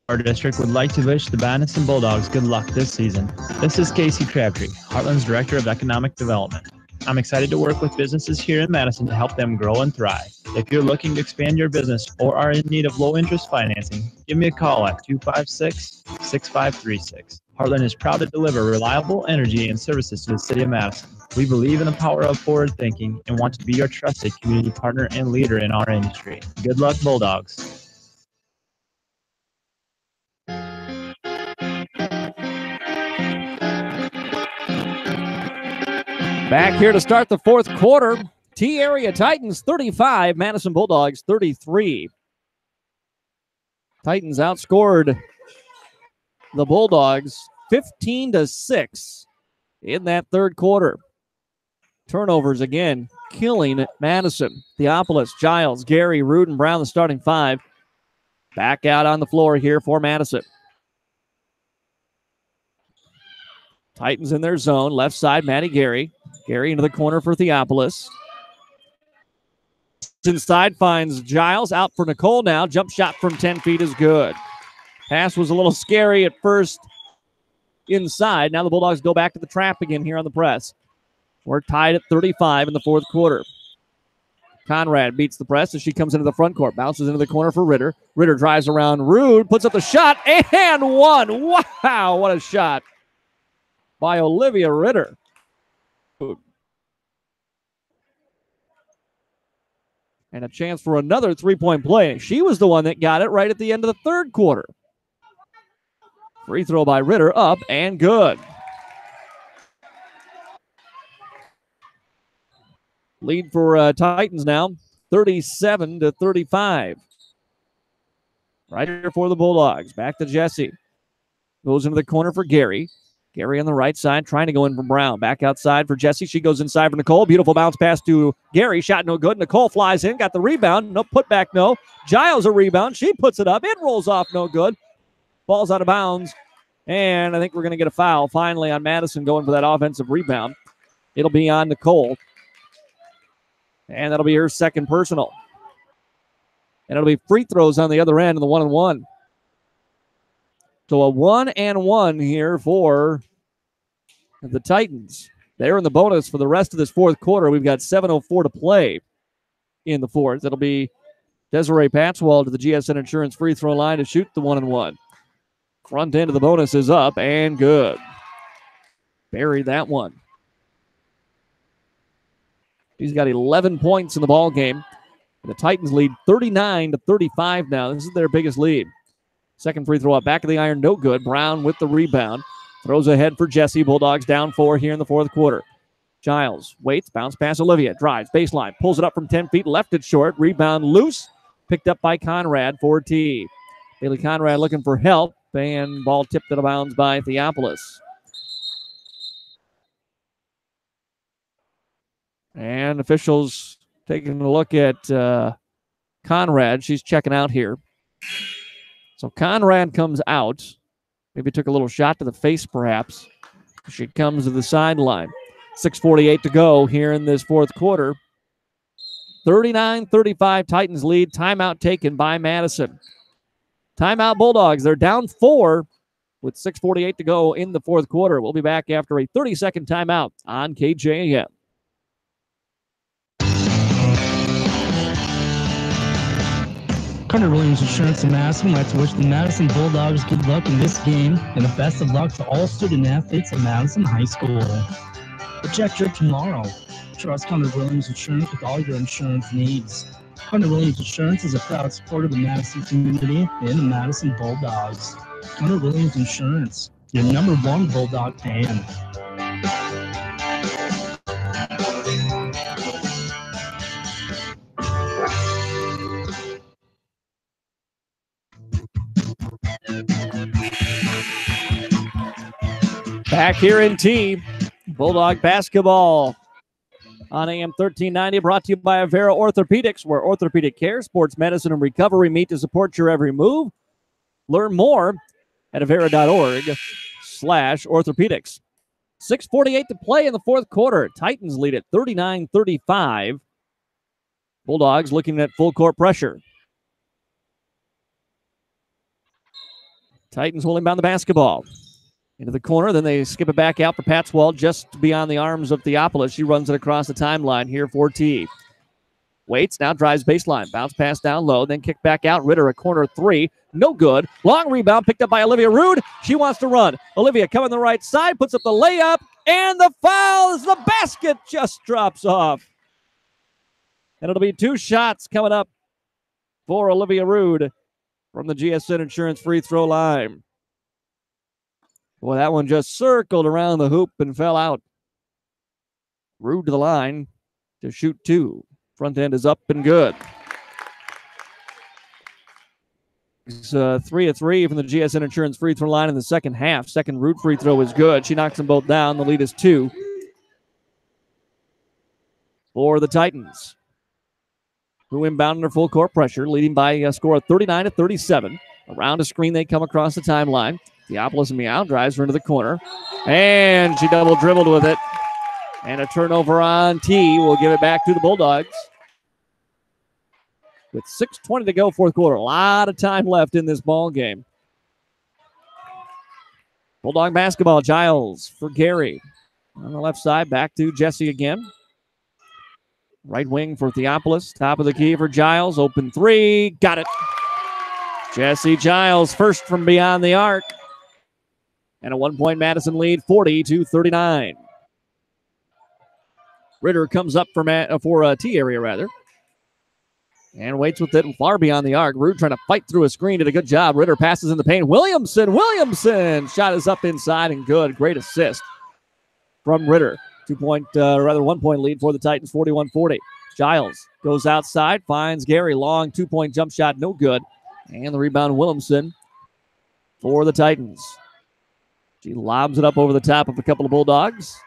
Our district would like to wish the Madison Bulldogs good luck this season. This is Casey Crabtree, Heartland's Director of Economic Development. I'm excited to work with businesses here in Madison to help them grow and thrive. If you're looking to expand your business or are in need of low-interest financing, give me a call at 256-6536. Heartland is proud to deliver reliable energy and services to the city of Madison. We believe in the power of forward thinking and want to be your trusted community partner and leader in our industry. Good luck, Bulldogs. Back here to start the fourth quarter. T-Area Titans 35, Madison Bulldogs 33. Titans outscored the Bulldogs 15-6 in that third quarter. Turnovers again, killing Madison. Theopolis, Giles, Gary, Rudin, Brown, the starting 5. Back out on the floor here for Madison. Titans in their zone. Left side, Maddie Gary. Gary into the corner for Theopolis. Inside finds Giles. Out for Nicole now. Jump shot from 10 feet is good. Pass was a little scary at first inside. Now the Bulldogs go back to the trap again here on the press. We're tied at 35 in the fourth quarter. Conrad beats the press as she comes into the front court. Bounces into the corner for Ritter. Ritter drives around Rude. Puts up the shot and one. Wow, what a shot by Olivia Ritter. And a chance for another three-point play. She was the one that got it right at the end of the third quarter. Free throw by Ritter, up and good. Lead for Titans now, 37-35. Right here for the Bulldogs. Back to Jesse. Goes into the corner for Gary. Gary on the right side trying to go in from Brown. Back outside for Jesse. She goes inside for Nicole. Beautiful bounce pass to Gary. Shot no good. Nicole flies in. Got the rebound. No putback, no. Giles a rebound. She puts it up. It rolls off no good. Ball's out of bounds. And I think we're going to get a foul finally on Madison going for that offensive rebound. It'll be on Nicole. And that'll be her second personal. And it'll be free throws on the other end of the 1-and-1. So a 1-and-1 here for the Titans. They're in the bonus for the rest of this fourth quarter. We've got 7:04 to play in the fourth. It'll be Desiree Patswell to the GSN Insurance free throw line to shoot the 1-and-1. Front end of the bonus is up and good. Buried that one. She's got 11 points in the ball game. The Titans lead 39-35 now. This is their biggest lead. Second free throw up, back of the iron, no good. Brown with the rebound. Throws ahead for Jesse. Bulldogs down 4 here in the fourth quarter. Giles waits, bounce pass Olivia. Drives, baseline, pulls it up from 10 feet, left it short. Rebound loose, picked up by Conrad for T. Bailey Conrad looking for help, and ball tipped out of bounds by Theopolis. And officials taking a look at Conrad. She's checking out here. So Conrad comes out. Maybe took a little shot to the face, perhaps. She comes to the sideline. 6:48 to go here in this fourth quarter. 39-35 Titans lead. Timeout taken by Madison. Timeout Bulldogs. They're down 4 with 6:48 to go in the fourth quarter. We'll be back after a 30-second timeout on KJAM. Carter Williams Insurance in Madison would like to wish the Madison Bulldogs good luck in this game and the best of luck to all student athletes at Madison High School. Project your tomorrow. Trust Carter Williams Insurance with all your insurance needs. Carter Williams Insurance is a proud supporter of the Madison community and the Madison Bulldogs. Carter Williams Insurance, your #1 Bulldog fan. Back here in T, Bulldog basketball on AM 1390, brought to you by Avera Orthopedics, where orthopedic care, sports medicine, and recovery meet to support your every move. Learn more at avera.org/orthopedics. 6:48 to play in the fourth quarter. Titans lead at 39-35. Bulldogs looking at full court pressure. Titans holding down the basketball. Into the corner, then they skip it back out for Patswell just beyond the arms of Theopolis. She runs it across the timeline here for T. Waits, now drives baseline. Bounce pass down low, then kick back out. Ritter, a corner three. No good. Long rebound picked up by Olivia Rude. She wants to run. Olivia coming the right side, puts up the layup, and the foul as the basket just drops off. And it'll be 2 shots coming up for Olivia Rude from the GSN Insurance free throw line. Boy, that one just circled around the hoop and fell out. Rude to the line to shoot 2. Front end is up and good. It's 3 of 3 from the GSN Insurance free throw line in the second half. Second Rude free throw is good. She knocks them both down. The lead is 2 for the Titans, who inbound under full court pressure, leading by a score of 39-37. Around a screen, they come across the timeline. Theopolis and Meow drives her into the corner. And she double dribbled with it. And a turnover on T will give it back to the Bulldogs. With 6:20 to go, fourth quarter. A lot of time left in this ball game. Bulldog basketball. Giles for Gary. On the left side, back to Jesse again. Right wing for Theopolis. Top of the key for Giles. Open three. Got it. Jesse Giles first from beyond the arc. And a 1-point Madison lead, 40-39. Ritter comes up for T area, rather. And waits with it far beyond the arc. Rude trying to fight through a screen. Did a good job. Ritter passes in the paint. Williamson. Shot is up inside and good. Great assist from Ritter. 1-point lead for the Titans, 41-40. Giles goes outside, finds Gary. Long 2-point jump shot, no good. And the rebound, Williamson for the Titans. She lobs it up over the top of a couple of Bulldogs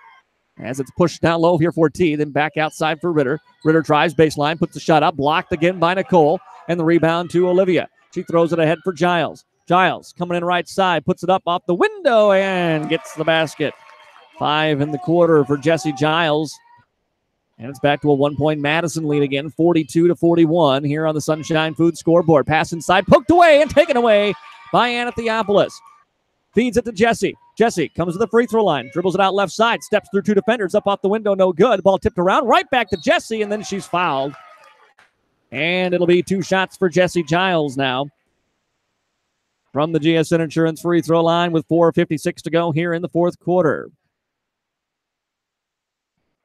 as it's pushed down low here for T, then back outside for Ritter. Ritter drives baseline, puts the shot up, blocked again by Nicole, and the rebound to Olivia. She throws it ahead for Giles. Giles coming in right side, puts it up off the window and gets the basket. 5 in the quarter for Jesse Giles. And it's back to a 1-point Madison lead again, 42-41 here on the Sunshine Food scoreboard. Pass inside, poked away and taken away by Anna Theopolis. Feeds it to Jesse. Jesse comes to the free throw line, dribbles it out left side, steps through 2 defenders, up off the window, no good. Ball tipped around, right back to Jesse, and then she's fouled. And it'll be 2 shots for Jesse Giles now from the GSN Insurance free throw line with 4:56 to go here in the fourth quarter.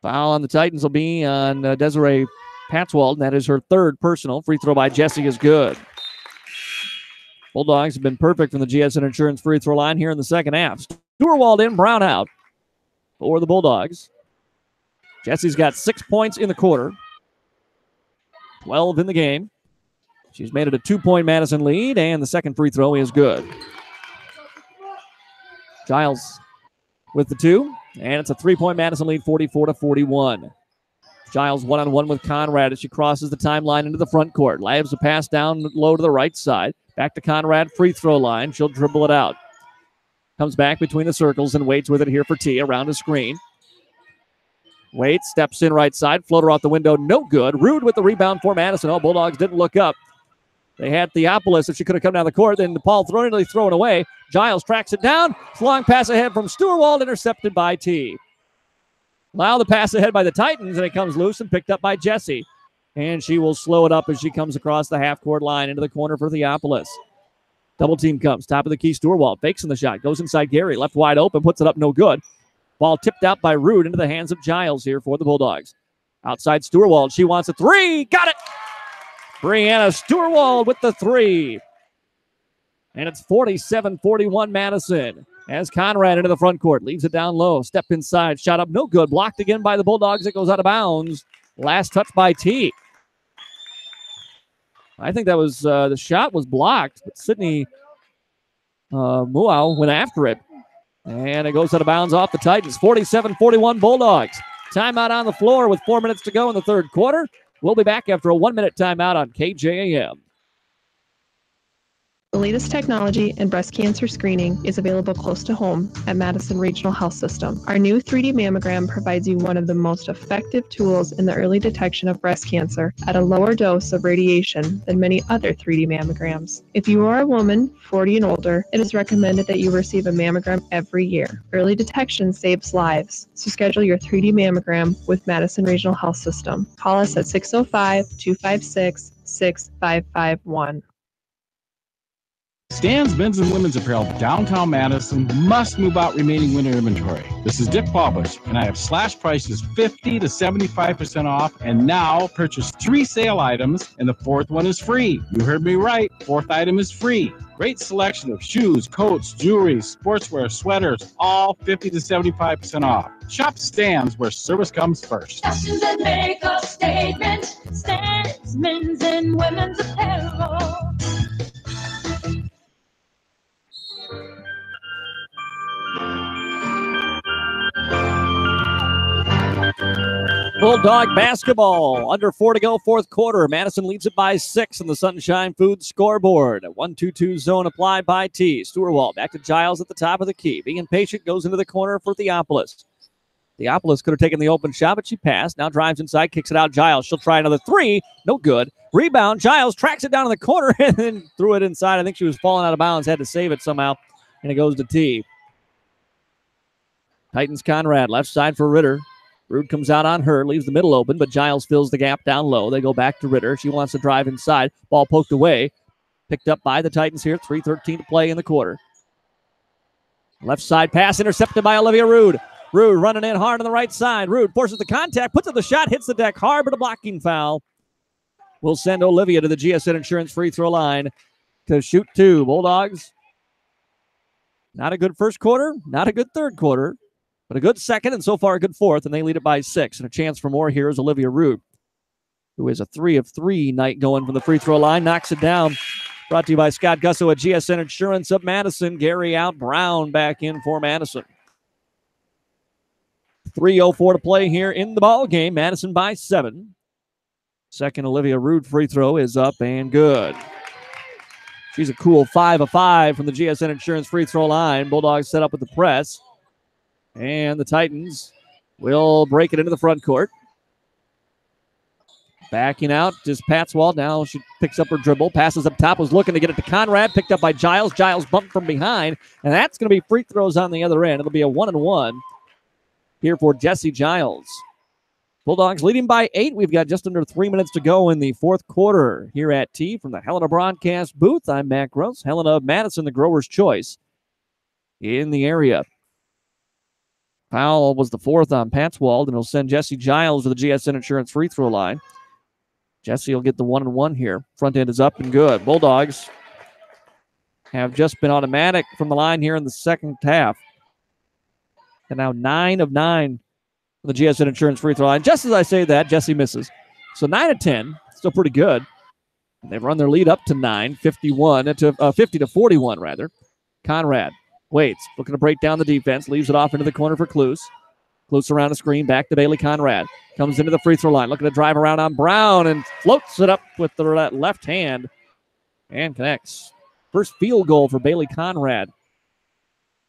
Foul on the Titans will be on Desiree Patswald. That is her 3rd personal. Free throw by Jesse is good. Bulldogs have been perfect from the GSN Insurance free throw line here in the second half. Stewart in, Brown out for the Bulldogs. Jesse's got 6 points in the quarter, 12 in the game. She's made it a 2-point Madison lead, and the second free throw is good. Giles with the 2, and it's a 3-point Madison lead, 44-41. Giles one-on-one with Conrad as she crosses the timeline into the front court. Labs a pass down low to the right side. Back to Conrad, free throw line. She'll dribble it out. Comes back between the circles and waits with it here for T around the screen. Waits, steps in right side. Floater off the window, no good. Rude with the rebound for Madison. Oh, Bulldogs didn't look up. They had Theopolis if she could have come down the court. Then Paul thrown away. Giles tracks it down. It's a long pass ahead from Stewart, intercepted by T. Now the pass ahead by the Titans, and it comes loose and picked up by Jesse. And she will slow it up as she comes across the half-court line into the corner for Theopolis. Double team comes. Top of the key, Stewart fakes in the shot. Goes inside Gary. Left wide open. Puts it up, no good. Ball tipped out by Rude into the hands of Giles here for the Bulldogs. Outside Stewart. She wants a 3. Got it! Brianna Stewart with the 3. And it's 47-41 Madison. As Conrad into the front court. Leaves it down low. Step inside. Shot up, no good. Blocked again by the Bulldogs. It goes out of bounds. Last touch by T. I think that was the shot was blocked, but Sydney Muau went after it. And it goes out of bounds off the Titans. 47-41 Bulldogs. Timeout on the floor with 4 minutes to go in the third quarter. We'll be back after a 1-minute timeout on KJAM. The latest technology in breast cancer screening is available close to home at Madison Regional Health System. Our new 3D mammogram provides you one of the most effective tools in the early detection of breast cancer at a lower dose of radiation than many other 3D mammograms. If you are a woman 40 and older, it is recommended that you receive a mammogram every year. Early detection saves lives, so schedule your 3D mammogram with Madison Regional Health System. Call us at 605-256-6551. Stan's Men's and Women's Apparel downtown Madison must move out remaining winter inventory. This is Dick Paulbush, and I have slash prices 50 to 75% off, and now purchase 3 sale items, and the 4th one is free. You heard me right, 4th item is free. Great selection of shoes, coats, jewelry, sportswear, sweaters, all 50 to 75% off. Shop Stan's where service comes first. Fashions that make a statement. Stan's Men's and Women's Apparel. Bulldog basketball. Under 4 to go, fourth quarter. Madison leads it by 6 on the Sunshine Foods scoreboard. A 1-2-2 zone applied by T. Stewart back to Giles at the top of the key. Being patient, goes into the corner for Theopolis. Theopolis could have taken the open shot, but she passed. Now drives inside, kicks it out. Giles, she'll try another three. No good. Rebound. Giles tracks it down in the corner and then threw it inside. I think she was falling out of bounds, had to save it somehow, and it goes to T. Titans Conrad, left side for Ritter. Rude comes out on her, leaves the middle open, but Giles fills the gap down low. They go back to Ritter. She wants to drive inside. Ball poked away. Picked up by the Titans here. 3:13 to play in the quarter. Left side pass intercepted by Olivia Rude. Rude running in hard on the right side. Rude forces the contact, puts up the shot, hits the deck hard, but a blocking foul will send Olivia to the GSN Insurance free throw line to shoot two. Bulldogs, not a good first quarter, not a good third quarter, but a good second and so far a good fourth, and they lead it by 6. And a chance for more here is Olivia Rude, who is a 3 of 3 night going from the free throw line, knocks it down. Brought to you by Scott Gusso at GSN Insurance of Madison. Gary out, Brown back in for Madison. 3:04 to play here in the ball game. Madison by 7. Second Olivia Rude free throw is up and good. She's a cool 5 of 5 from the GSN Insurance free throw line. Bulldogs set up with the press. And the Titans will break it into the front court. Backing out is Patswald. Now she picks up her dribble, passes up top, was looking to get it to Conrad, picked up by Giles. Giles bumped from behind, and that's going to be free throws on the other end. It'll be a 1-and-1 here for Jesse Giles. Bulldogs leading by 8. We've got just under 3 minutes to go in the fourth quarter here at T. From the Helena broadcast booth, I'm Matt Gross. Helena of Madison, the grower's choice in the area. Foul was the 4th on Patswald, and it'll send Jesse Giles to the GSN Insurance free throw line. Jesse will get the 1-and-1 here. Front end is up and good. Bulldogs have just been automatic from the line here in the second half. And now 9 of 9 for the GSN Insurance free throw line. Just as I say that, Jesse misses. So 9 of 10, still pretty good. And they've run their lead up to 50 to 41 rather. Conrad waits, looking to break down the defense, leaves it off into the corner for Cluse. Cluse around the screen, back to Bailey Conrad. Comes into the free throw line, looking to drive around on Brown and floats it up with the left hand and connects. First field goal for Bailey Conrad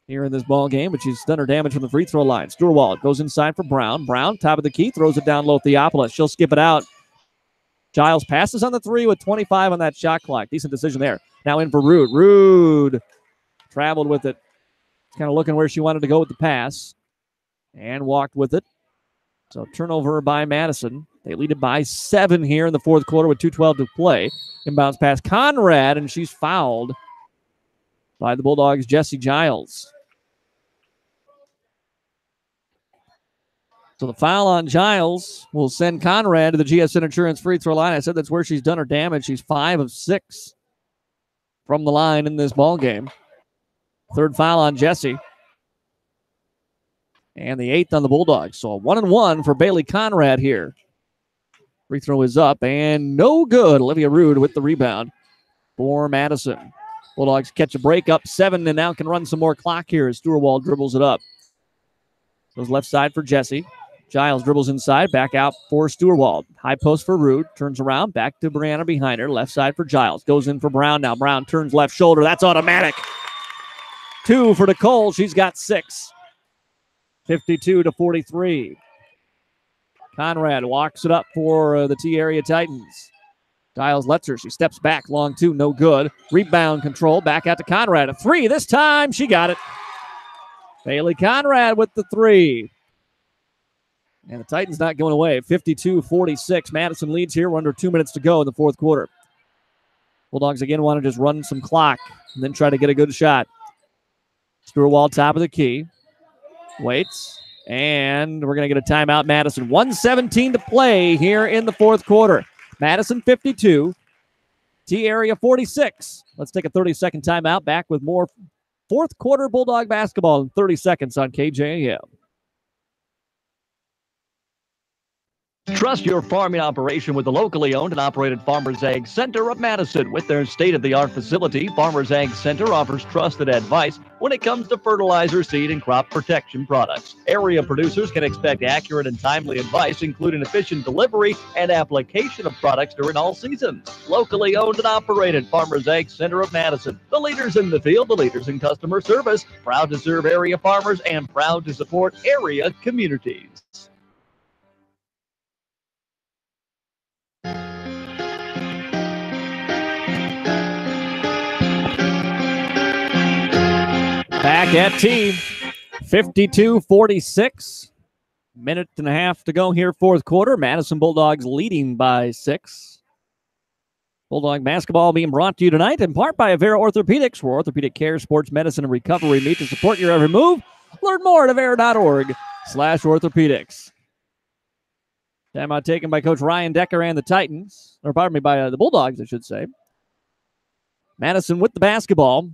here in this ball game, but she's done her damage from the free throw line. Stewart goes inside for Brown. Brown, top of the key, throws it down low. Theopolis, she'll skip it out. Giles passes on the 3 with 25 on that shot clock. Decent decision there. Now in for Rude. Rude traveled with it. Kind of looking where she wanted to go with the pass and walked with it. So turnover by Madison. They lead it by 7 here in the fourth quarter with 2:12 to play. Inbounds pass Conrad, and she's fouled by the Bulldogs' Jesse Giles. So the foul on Giles will send Conrad to the GSN Insurance free throw line. I said that's where she's done her damage. She's 5 of 6 from the line in this ball game. Third foul on Jesse. And the 8th on the Bulldogs. So a 1-and-1 for Bailey Conrad here. Free throw is up and no good. Olivia Rude with the rebound for Madison. Bulldogs catch a break up 7 and now can run some more clock here as Stewart dribbles it up. Goes left side for Jesse. Giles dribbles inside, back out for Stewart. High post for Rude. Turns around, back to Brianna behind her. Left side for Giles. Goes in for Brown now. Brown turns left shoulder. That's automatic. 2 for Nicole. She's got 6. 52 to 43. Conrad walks it up for the T area Titans. Giles lets her. She steps back. Long 2, no good. Rebound control. Back out to Conrad. A 3. This time she got it. Bailey Conrad with the 3. And the Titans not going away. 52-46. Madison leads here. We're under 2 minutes to go in the fourth quarter. Bulldogs again want to just run some clock and then try to get a good shot. Stewart top of the key. Waits. And we're going to get a timeout. Madison 1:17 to play here in the fourth quarter. Madison 52. T area 46. Let's take a 30-second timeout. Back with more fourth quarter Bulldog basketball in 30 seconds on KJAM. Trust your farming operation with the locally owned and operated Farmers Ag Center of Madison. With their state-of-the-art facility, Farmers Ag Center offers trusted advice when it comes to fertilizer, seed, and crop protection products. Area producers can expect accurate and timely advice, including efficient delivery and application of products during all seasons. Locally owned and operated Farmers Ag Center of Madison. The leaders in the field, the leaders in customer service, proud to serve area farmers and proud to support area communities. Back at T, 52-46. Minute and a half to go here, fourth quarter. Madison Bulldogs leading by 6. Bulldog basketball being brought to you tonight in part by Avera Orthopedics, where orthopedic care, sports medicine, and recovery meet to support your every move. Learn more at avera.org/orthopedics. Timeout taken by Coach Ryan Decker and the Titans, or pardon me, by the Bulldogs, I should say. Madison with the basketball.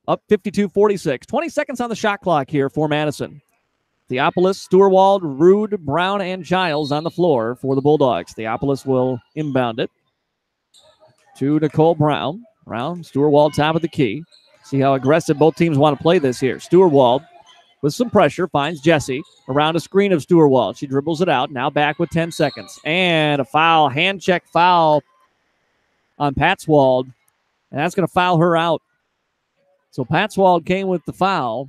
Up 52-46. 20 seconds on the shot clock here for Madison. Theopolis, Stewart, Rude, Brown, and Giles on the floor for the Bulldogs. Theopolis will inbound it to Nicole Brown. Brown, Stewart, top of the key. See how aggressive both teams want to play this here. Stewart with some pressure finds Jesse around a screen of Stewart. She dribbles it out. Now back with 10 seconds. And a foul, hand check foul on Patswald. And that's going to foul her out. So Patswald came with the foul.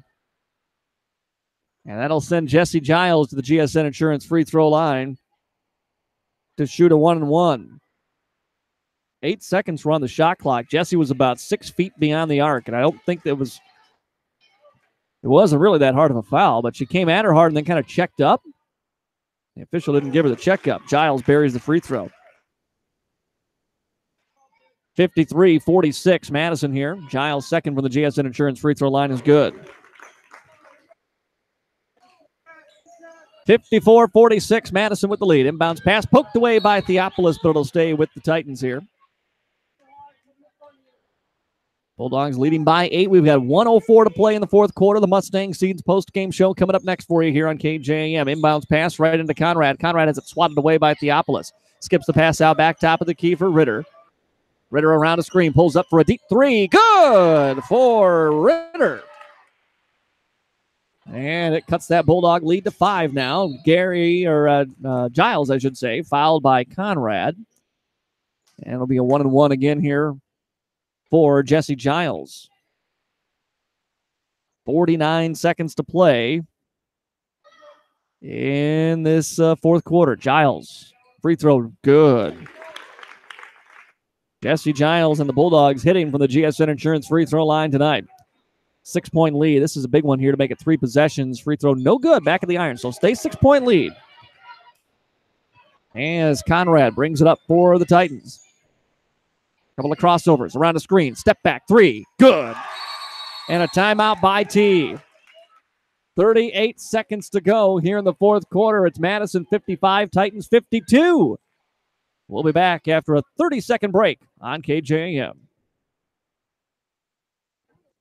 And that'll send Jesse Giles to the GSN Insurance free throw line to shoot a 1-and-1. 8 seconds were on the shot clock. Jesse was about 6 feet beyond the arc, and I don't think it wasn't really that hard of a foul, but she came at her hard and then kind of checked up. The official didn't give her the checkup. Giles buries the free throw. 53-46, Madison here. Giles second from the GSN Insurance free throw line is good. 54-46, Madison with the lead. Inbounds pass poked away by Theopolis, but it'll stay with the Titans here. Bulldogs leading by 8. We've got 1:04 to play in the fourth quarter. The Mustang Seeds post-game show coming up next for you here on KJAM. Inbounds pass right into Conrad. Conrad has it swatted away by Theopolis. Skips the pass out back top of the key for Ritter. Ritter around a screen, pulls up for a deep three. Good for Ritter. And it cuts that Bulldog lead to 5 now. Giles, I should say, fouled by Conrad. And it'll be a 1-and-1 again here for Jesse Giles. 49 seconds to play in this fourth quarter. Giles, free throw, good. Jesse Giles and the Bulldogs hitting from the GSN Insurance free throw line tonight. 6-point lead. This is a big one here to make it 3 possessions. Free throw, no good. Back of the iron. So stay 6-point lead. As Conrad brings it up for the Titans. Couple of crossovers around the screen. Step back, 3. Good. And a timeout by T. 38 seconds to go here in the fourth quarter. It's Madison 55, Titans 52. We'll be back after a 30-second break on KJAM.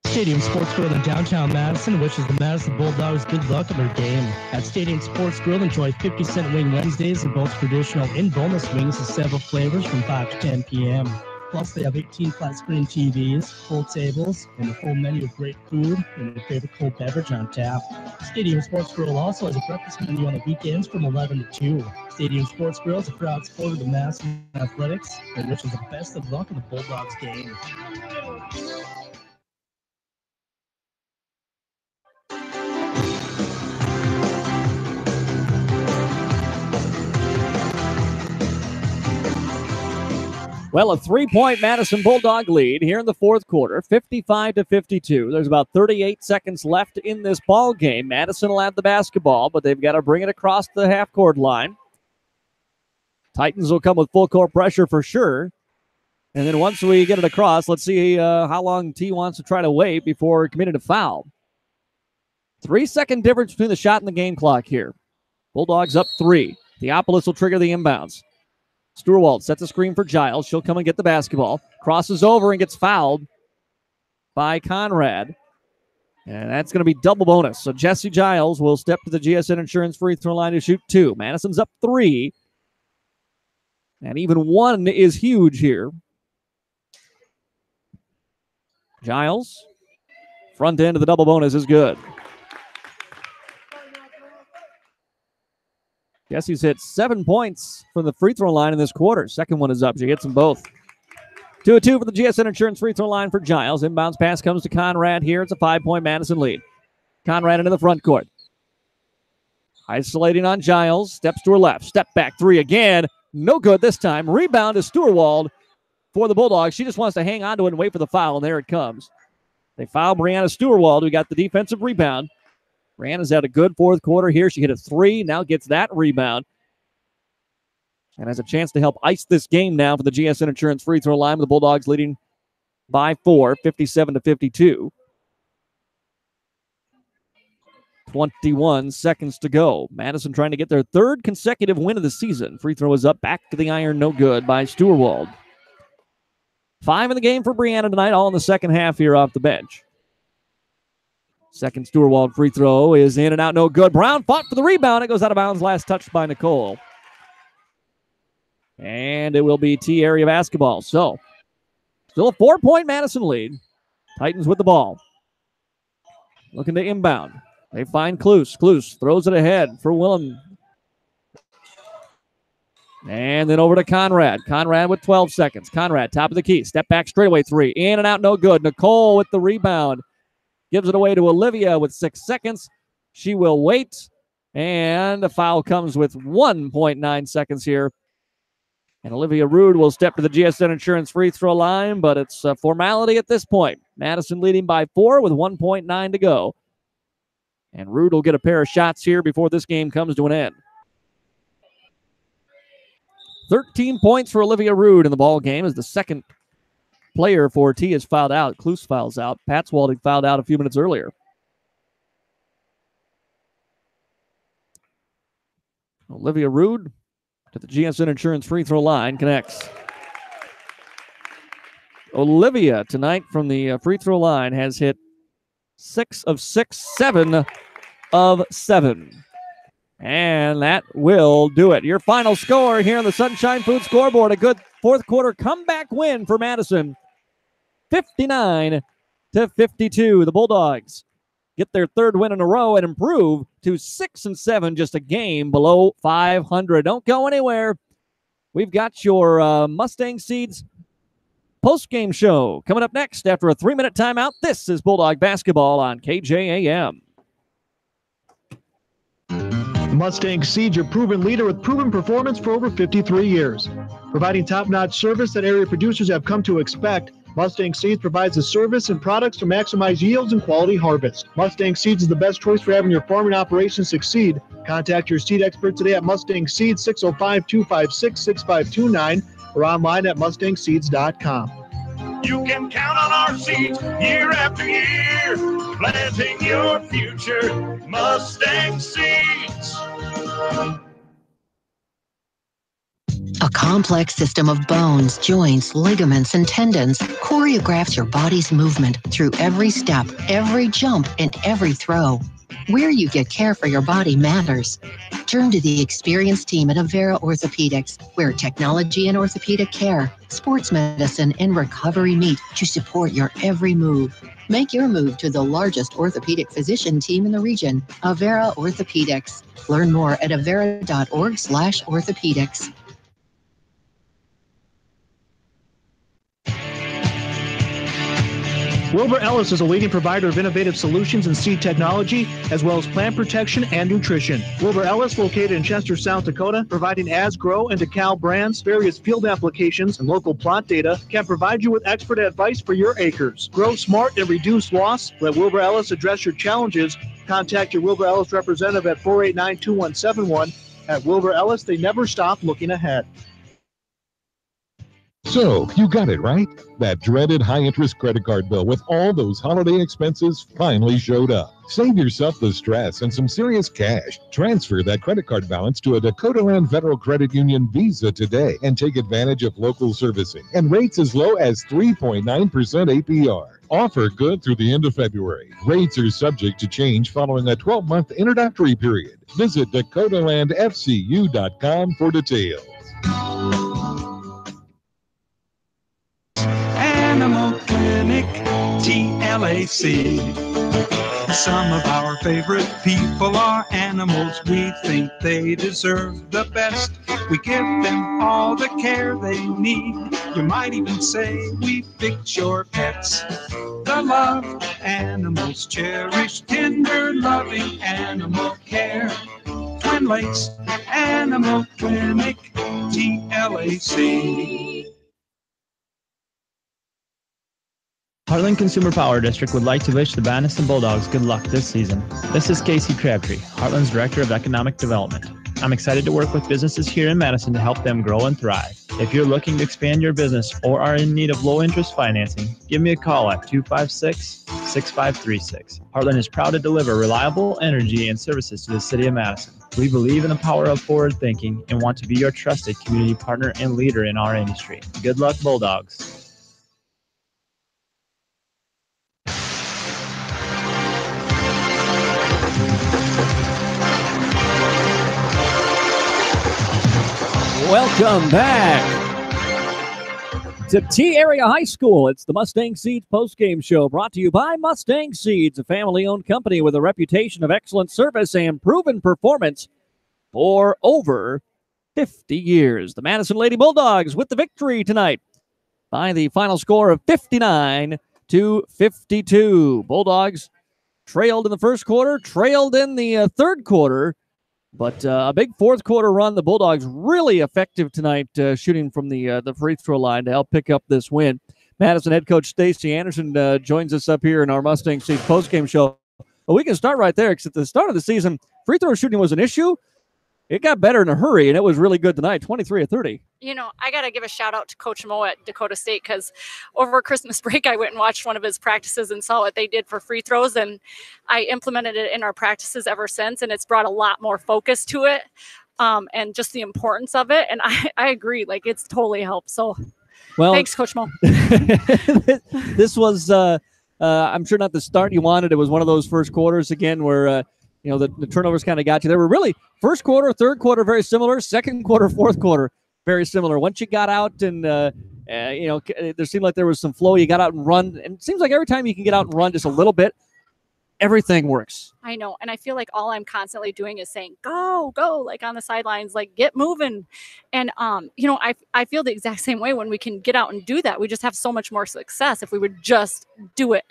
Stadium Sports Grill in downtown Madison wishes the Madison Bulldogs good luck in their game. At Stadium Sports Grill, enjoy 50-cent wing Wednesdays and both traditional and boneless wings in several flavors from 5 to 10 p.m. Plus, they have 18 flat-screen TVs, full tables, and a full menu of great food and your favorite cold beverage on tap. Stadium Sports Grill also has a breakfast menu on the weekends from 11 to 2. Stadium Sports Grill is a proud supporter of the Madison Athletics and wishes the best of luck in the Bulldogs game. Well, a 3-point Madison Bulldog lead here in the fourth quarter, 55-52. There's about 38 seconds left in this ball game. Madison will have the basketball, but they've got to bring it across the half-court line. Titans will come with full court pressure for sure. And then once we get it across, let's see how long T wants to try to wait before committing a foul. 3-second difference between the shot and the game clock here. Bulldogs up 3. Theopolis will trigger the inbounds. Stewart sets a screen for Giles. She'll come and get the basketball. Crosses over and gets fouled by Conrad. And that's going to be double bonus. So Jesse Giles will step to the GSN Insurance free throw line to shoot 2. Madison's up 3. And even one is huge here. Giles, front end of the double bonus is good. Jessie's hit 7 points from the free throw line in this quarter. Second one is up. She hits them both. 2-2 for the GSN Insurance free throw line for Giles. Inbounds pass comes to Conrad here. It's a 5-point Madison lead. Conrad into the front court. Isolating on Giles. Steps to her left. Step back three again. No good this time. Rebound to Stewart for the Bulldogs. She just wants to hang on to it and wait for the foul, and there it comes. They foul Brianna Stewart, who got the defensive rebound. Brianna's had a good fourth quarter here. She hit a three, now gets that rebound. And has a chance to help ice this game now for the GSN Insurance free throw line with the Bulldogs leading by 4, 57-52. 21 seconds to go. Madison trying to get their third consecutive win of the season. Free throw is up, back to the iron, no good by Stewart. 5 in the game for Brianna tonight, all in the second half here off the bench. Second Stewart free throw is in and out, no good. Brown fought for the rebound. It goes out of bounds, last touched by Nicole. And it will be T area basketball. So, still a 4-point Madison lead. Titans with the ball. Looking to inbound. They find Kloos. Kloos throws it ahead for Willem. And then over to Conrad. Conrad with 12 seconds. Conrad, top of the key. Step back straightaway three. In and out, no good. Nicole with the rebound. Gives it away to Olivia with 6 seconds. She will wait. And a foul comes with 1.9 seconds here. And Olivia Rude will step to the GSN Insurance free throw line, but it's a formality at this point. Madison leading by 4 with 1.9 to go. And Rude will get a pair of shots here before this game comes to an end. 13 points for Olivia Rude in the ball game as the second player for T is fouled out. Kloos fouls out. Patswalding fouled out a few minutes earlier. Olivia Rude to the GSN Insurance free throw line connects. Olivia tonight from the free throw line has hit 6 of 6, 7 of 7. And that will do it. Your final score here on the Sunshine Food scoreboard. A good fourth quarter comeback win for Madison. 59-52. The Bulldogs get their third win in a row and improve to 6-7, just a game below 500. Don't go anywhere. We've got your Mustang Seeds post-game show coming up next after a 3-minute timeout. This is Bulldog Basketball on KJAM. Mustang Seeds, your proven leader with proven performance for over 53 years. Providing top-notch service that area producers have come to expect, Mustang Seeds provides the service and products to maximize yields and quality harvest. Mustang Seeds is the best choice for having your farming operations succeed. Contact your seed expert today at Mustang Seeds, 605-256-6529, or online at mustangseeds.com. You can count on our seeds year after year, planting your future. Mustang Seeds. A complex system of bones, joints, ligaments, and tendons choreographs your body's movement through every step, every jump, and every throw. Where you get care for your body matters. Turn to the experienced team at Avera Orthopedics, where technology and orthopedic care, sports medicine, and recovery meet to support your every move. Make your move to the largest orthopedic physician team in the region, Avera Orthopedics. Learn more at avera.org/orthopedics. Wilbur Ellis is a leading provider of innovative solutions in seed technology, as well as plant protection and nutrition. Wilbur Ellis, located in Chester, South Dakota, providing As-Grow and DeKalb brands, various field applications, and local plot data, can provide you with expert advice for your acres. Grow smart and reduce loss. Let Wilbur Ellis address your challenges. Contact your Wilbur Ellis representative at 489-2171. At Wilbur Ellis, they never stop looking ahead. So, you got it, right? That dreaded high-interest credit card bill with all those holiday expenses finally showed up. Save yourself the stress and some serious cash. Transfer that credit card balance to a Dakota Land Federal Credit Union Visa today and take advantage of local servicing and rates as low as 3.9% APR. Offer good through the end of February. Rates are subject to change following a 12-month introductory period. Visit DakotaLandFCU.com for details. Some of our favorite people are animals. We think they deserve the best. We give them all the care they need. You might even say we fix your pets. The loved animals cherish tender, loving animal care. Twin Lakes Animal Clinic, TLAC. Heartland Consumer Power District would like to wish the Madison Bulldogs good luck this season. This is Casey Crabtree, Heartland's Director of Economic Development. I'm excited to work with businesses here in Madison to help them grow and thrive. If you're looking to expand your business or are in need of low-interest financing, give me a call at 256-6536. Heartland is proud to deliver reliable energy and services to the city of Madison. We believe in the power of forward thinking and want to be your trusted community partner and leader in our industry. Good luck, Bulldogs. Welcome back to T Area High School. It's the Mustang Seeds postgame show brought to you by Mustang Seeds, a family-owned company with a reputation of excellent service and proven performance for over 50 years. The Madison Lady Bulldogs with the victory tonight by the final score of 59-52. Bulldogs trailed in the first quarter, trailed in the third quarter, but a big fourth quarter run. The Bulldogs really effective tonight, shooting from the free throw line to help pick up this win. Madison head coach Stacy Anderson joins us up here in our Mustang Seeds postgame show. But we can start right there, because at the start of the season, free throw shooting was an issue. It got better in a hurry, and it was really good tonight, 23 of 30. You know, I got to give a shout out to Coach Mo at Dakota State, because over Christmas break, I went and watched one of his practices and saw what they did for free throws, and I implemented it in our practices ever since, and it's brought a lot more focus to it, and just the importance of it. And I agree, like, it's totally helped. So thanks, Coach Mo. This was, I'm sure, not the start you wanted. It was one of those first quarters again where, the turnovers kind of got you. They were really first quarter, third quarter, very similar. Second quarter, fourth quarter, very similar. Once you got out and, there seemed like there was some flow. You got out and run. And it seems like every time you can get out and run just a little bit, everything works. I know. And I feel like all I'm constantly doing is saying, go, like on the sidelines, like get moving. And, I feel the exact same way when we can get out and do that. We just have so much more success if we would just do it.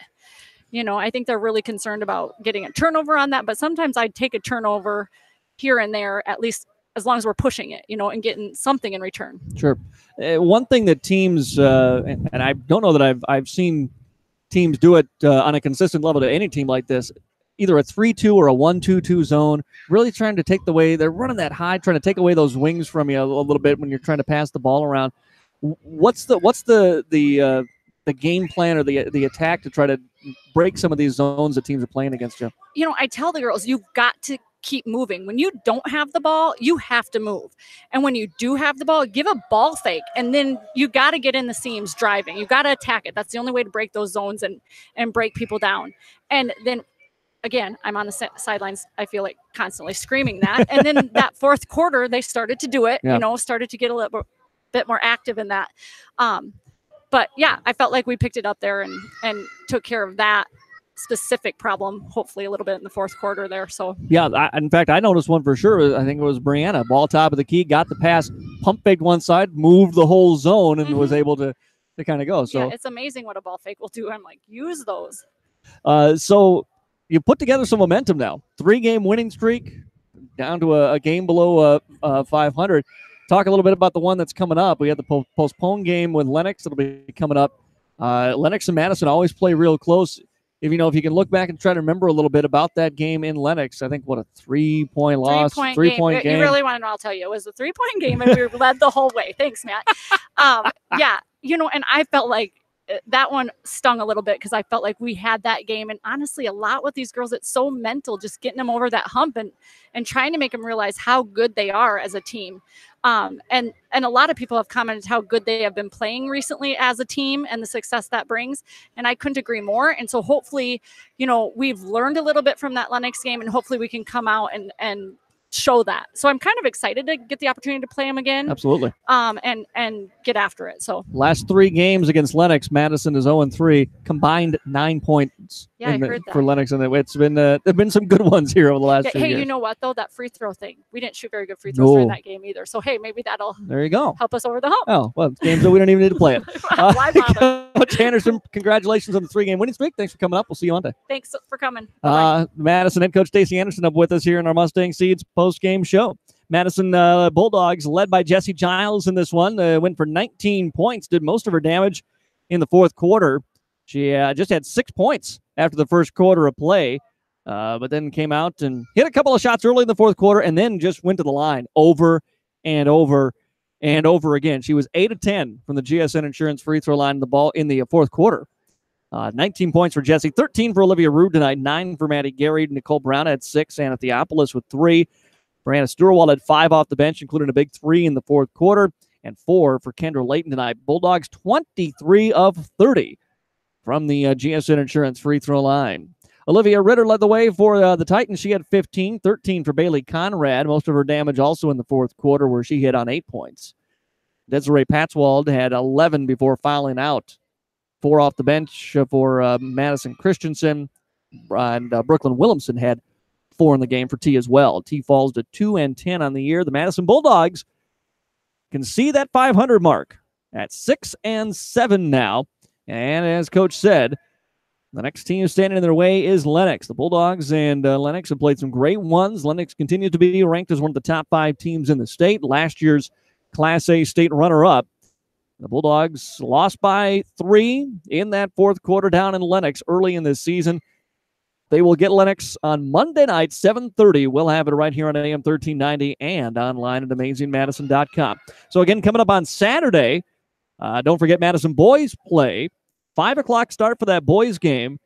I think they're really concerned about getting a turnover on that, but sometimes I'd take a turnover here and there, at least as long as we're pushing it, and getting something in return. Sure. One thing that teams, and I don't know that I've seen teams do it on a consistent level to any team like this, either a 3-2 or a 1-2-2 zone, really trying to take they're running that high, trying to take away those wings from you a little bit when you're trying to pass the ball around. What's the game plan or the attack to try to break some of these zones that teams are playing against you? I tell the girls, you've got to keep moving. When you don't have the ball, you have to move. And when you do have the ball, give a ball fake. And then you got to get in the seams driving. You got to attack it. That's the only way to break those zones and break people down. And then, again, I'm on the sidelines, I feel like constantly screaming that. And then that fourth quarter, they started to do it, started to get a little bit more active in that. But yeah, I felt like we picked it up there and took care of that specific problem, hopefully a little bit in the fourth quarter there. So yeah, in fact, I noticed one for sure. I think it was Brianna, ball top of the key, got the pass, pump faked one side, moved the whole zone, and was able to kind of go. So yeah, it's amazing what a ball fake will do. I'm like, use those. So you put together some momentum now. 3-game winning streak, down to a game below 500. Talk a little bit about the one that's coming up. We had the postponed game with Lennox. It'll be coming up. Lennox and Madison always play real close. If you can look back and try to remember a little bit about that game in Lennox, I think a 3-point loss, 3-point game. You really want to know? I'll tell you. It was a 3-point game, and we led the whole way. Thanks, Matt. Yeah, and I felt like that one stung a little bit because I felt like we had that game. And honestly, a lot with these girls, it's so mental, just getting them over that hump and trying to make them realize how good they are as a team. And a lot of people have commented how good they have been playing recently as a team and the success that brings. And I couldn't agree more. And so hopefully, we've learned a little bit from that Lennox game, and hopefully we can come out and show that. So I'm kind of excited to get the opportunity to play them again. Absolutely. And get after it. So last 3 games against Lennox, Madison is 0-3, combined 9 points I heard that. for Lennox, and it's been there've been some good ones here over the last 2 years. Hey, you know what though? That free throw thing, we didn't shoot very good free throws during that game either. So hey, maybe that'll there you go help us over the hump. Oh well, it's games that we don't even need to play it. Why bother? Coach Anderson, congratulations on the 3-game winning streak. Thanks for coming up. We'll see you Monday. Thanks for coming. Madison head coach Stacey Anderson up with us here in our Mustang Seeds post-game show. Madison Bulldogs led by Jesse Giles in this one. Went for 19 points, did most of her damage in the fourth quarter. She just had 6 points after the first quarter of play, but then came out and hit a couple of shots early in the fourth quarter and then just went to the line over and over and over again. She was 8 of 10 from the GSN Insurance free throw line in the ball in the fourth quarter. 19 points for Jesse, 13 for Olivia Rude tonight, 9 for Maddie Gary. Nicole Brown had 6, Anna Theopolis with 3. Brianna Sturwald had 5 off the bench, including a big 3 in the fourth quarter, and 4 for Kendra Layton tonight. Bulldogs 23 of 30 from the GSN Insurance free throw line. Olivia Ritter led the way for the Titans. She had 15, 13 for Bailey Conrad. Most of her damage also in the fourth quarter, where she hit on 8 points. Desiree Patswald had 11 before fouling out. 4 off the bench for Madison Christensen, and Brooklyn Williamson had 4 in the game for T as well. T falls to 2-10 on the year. The Madison Bulldogs can see that 500 mark at 6-7 now. And as Coach said, the next team standing in their way is Lennox. The Bulldogs and Lennox have played some great ones. Lennox continues to be ranked as one of the top 5 teams in the state. Last year's Class A state runner-up. The Bulldogs lost by 3 in that fourth quarter down in Lennox early in this season. They will get Lennox on Monday night, 7:30. We'll have it right here on AM 1390 and online at AmazingMadison.com. So again, coming up on Saturday, don't forget Madison boys play. 5 o'clock start for that boys game.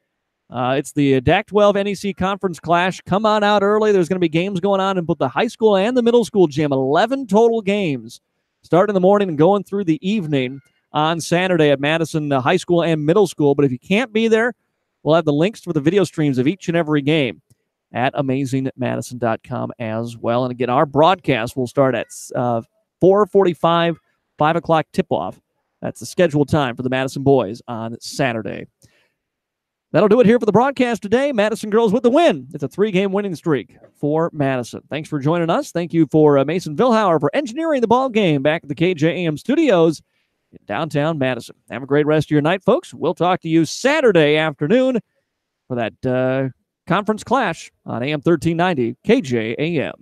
It's the DAC-12 NEC Conference Clash. Come on out early. There's going to be games going on in both the high school and the middle school gym. 11 total games. Start in the morning and going through the evening on Saturday at Madison High School and Middle School. But if you can't be there, we'll have the links for the video streams of each and every game at AmazingMadison.com as well. And again, our broadcast will start at 4:45, 5 o'clock tip-off. That's the scheduled time for the Madison boys on Saturday. That'll do it here for the broadcast today. Madison girls with the win. It's a 3-game winning streak for Madison. Thanks for joining us. Thank you for Mason Vilhauer for engineering the ball game back at the KJAM studios in downtown Madison. Have a great rest of your night, folks. We'll talk to you Saturday afternoon for that conference clash on AM 1390 KJAM.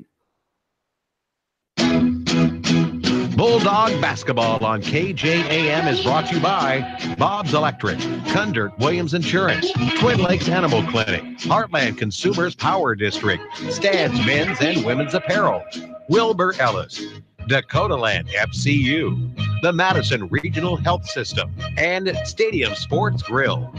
Bulldog Basketball on KJAM is brought to you by Bob's Electric, Kundert Williams Insurance, Twin Lakes Animal Clinic, Heartland Consumers Power District, Stad's Men's and Women's Apparel, Wilbur Ellis, Dakota Land FCU, the Madison Regional Health System, and Stadium Sports Grill.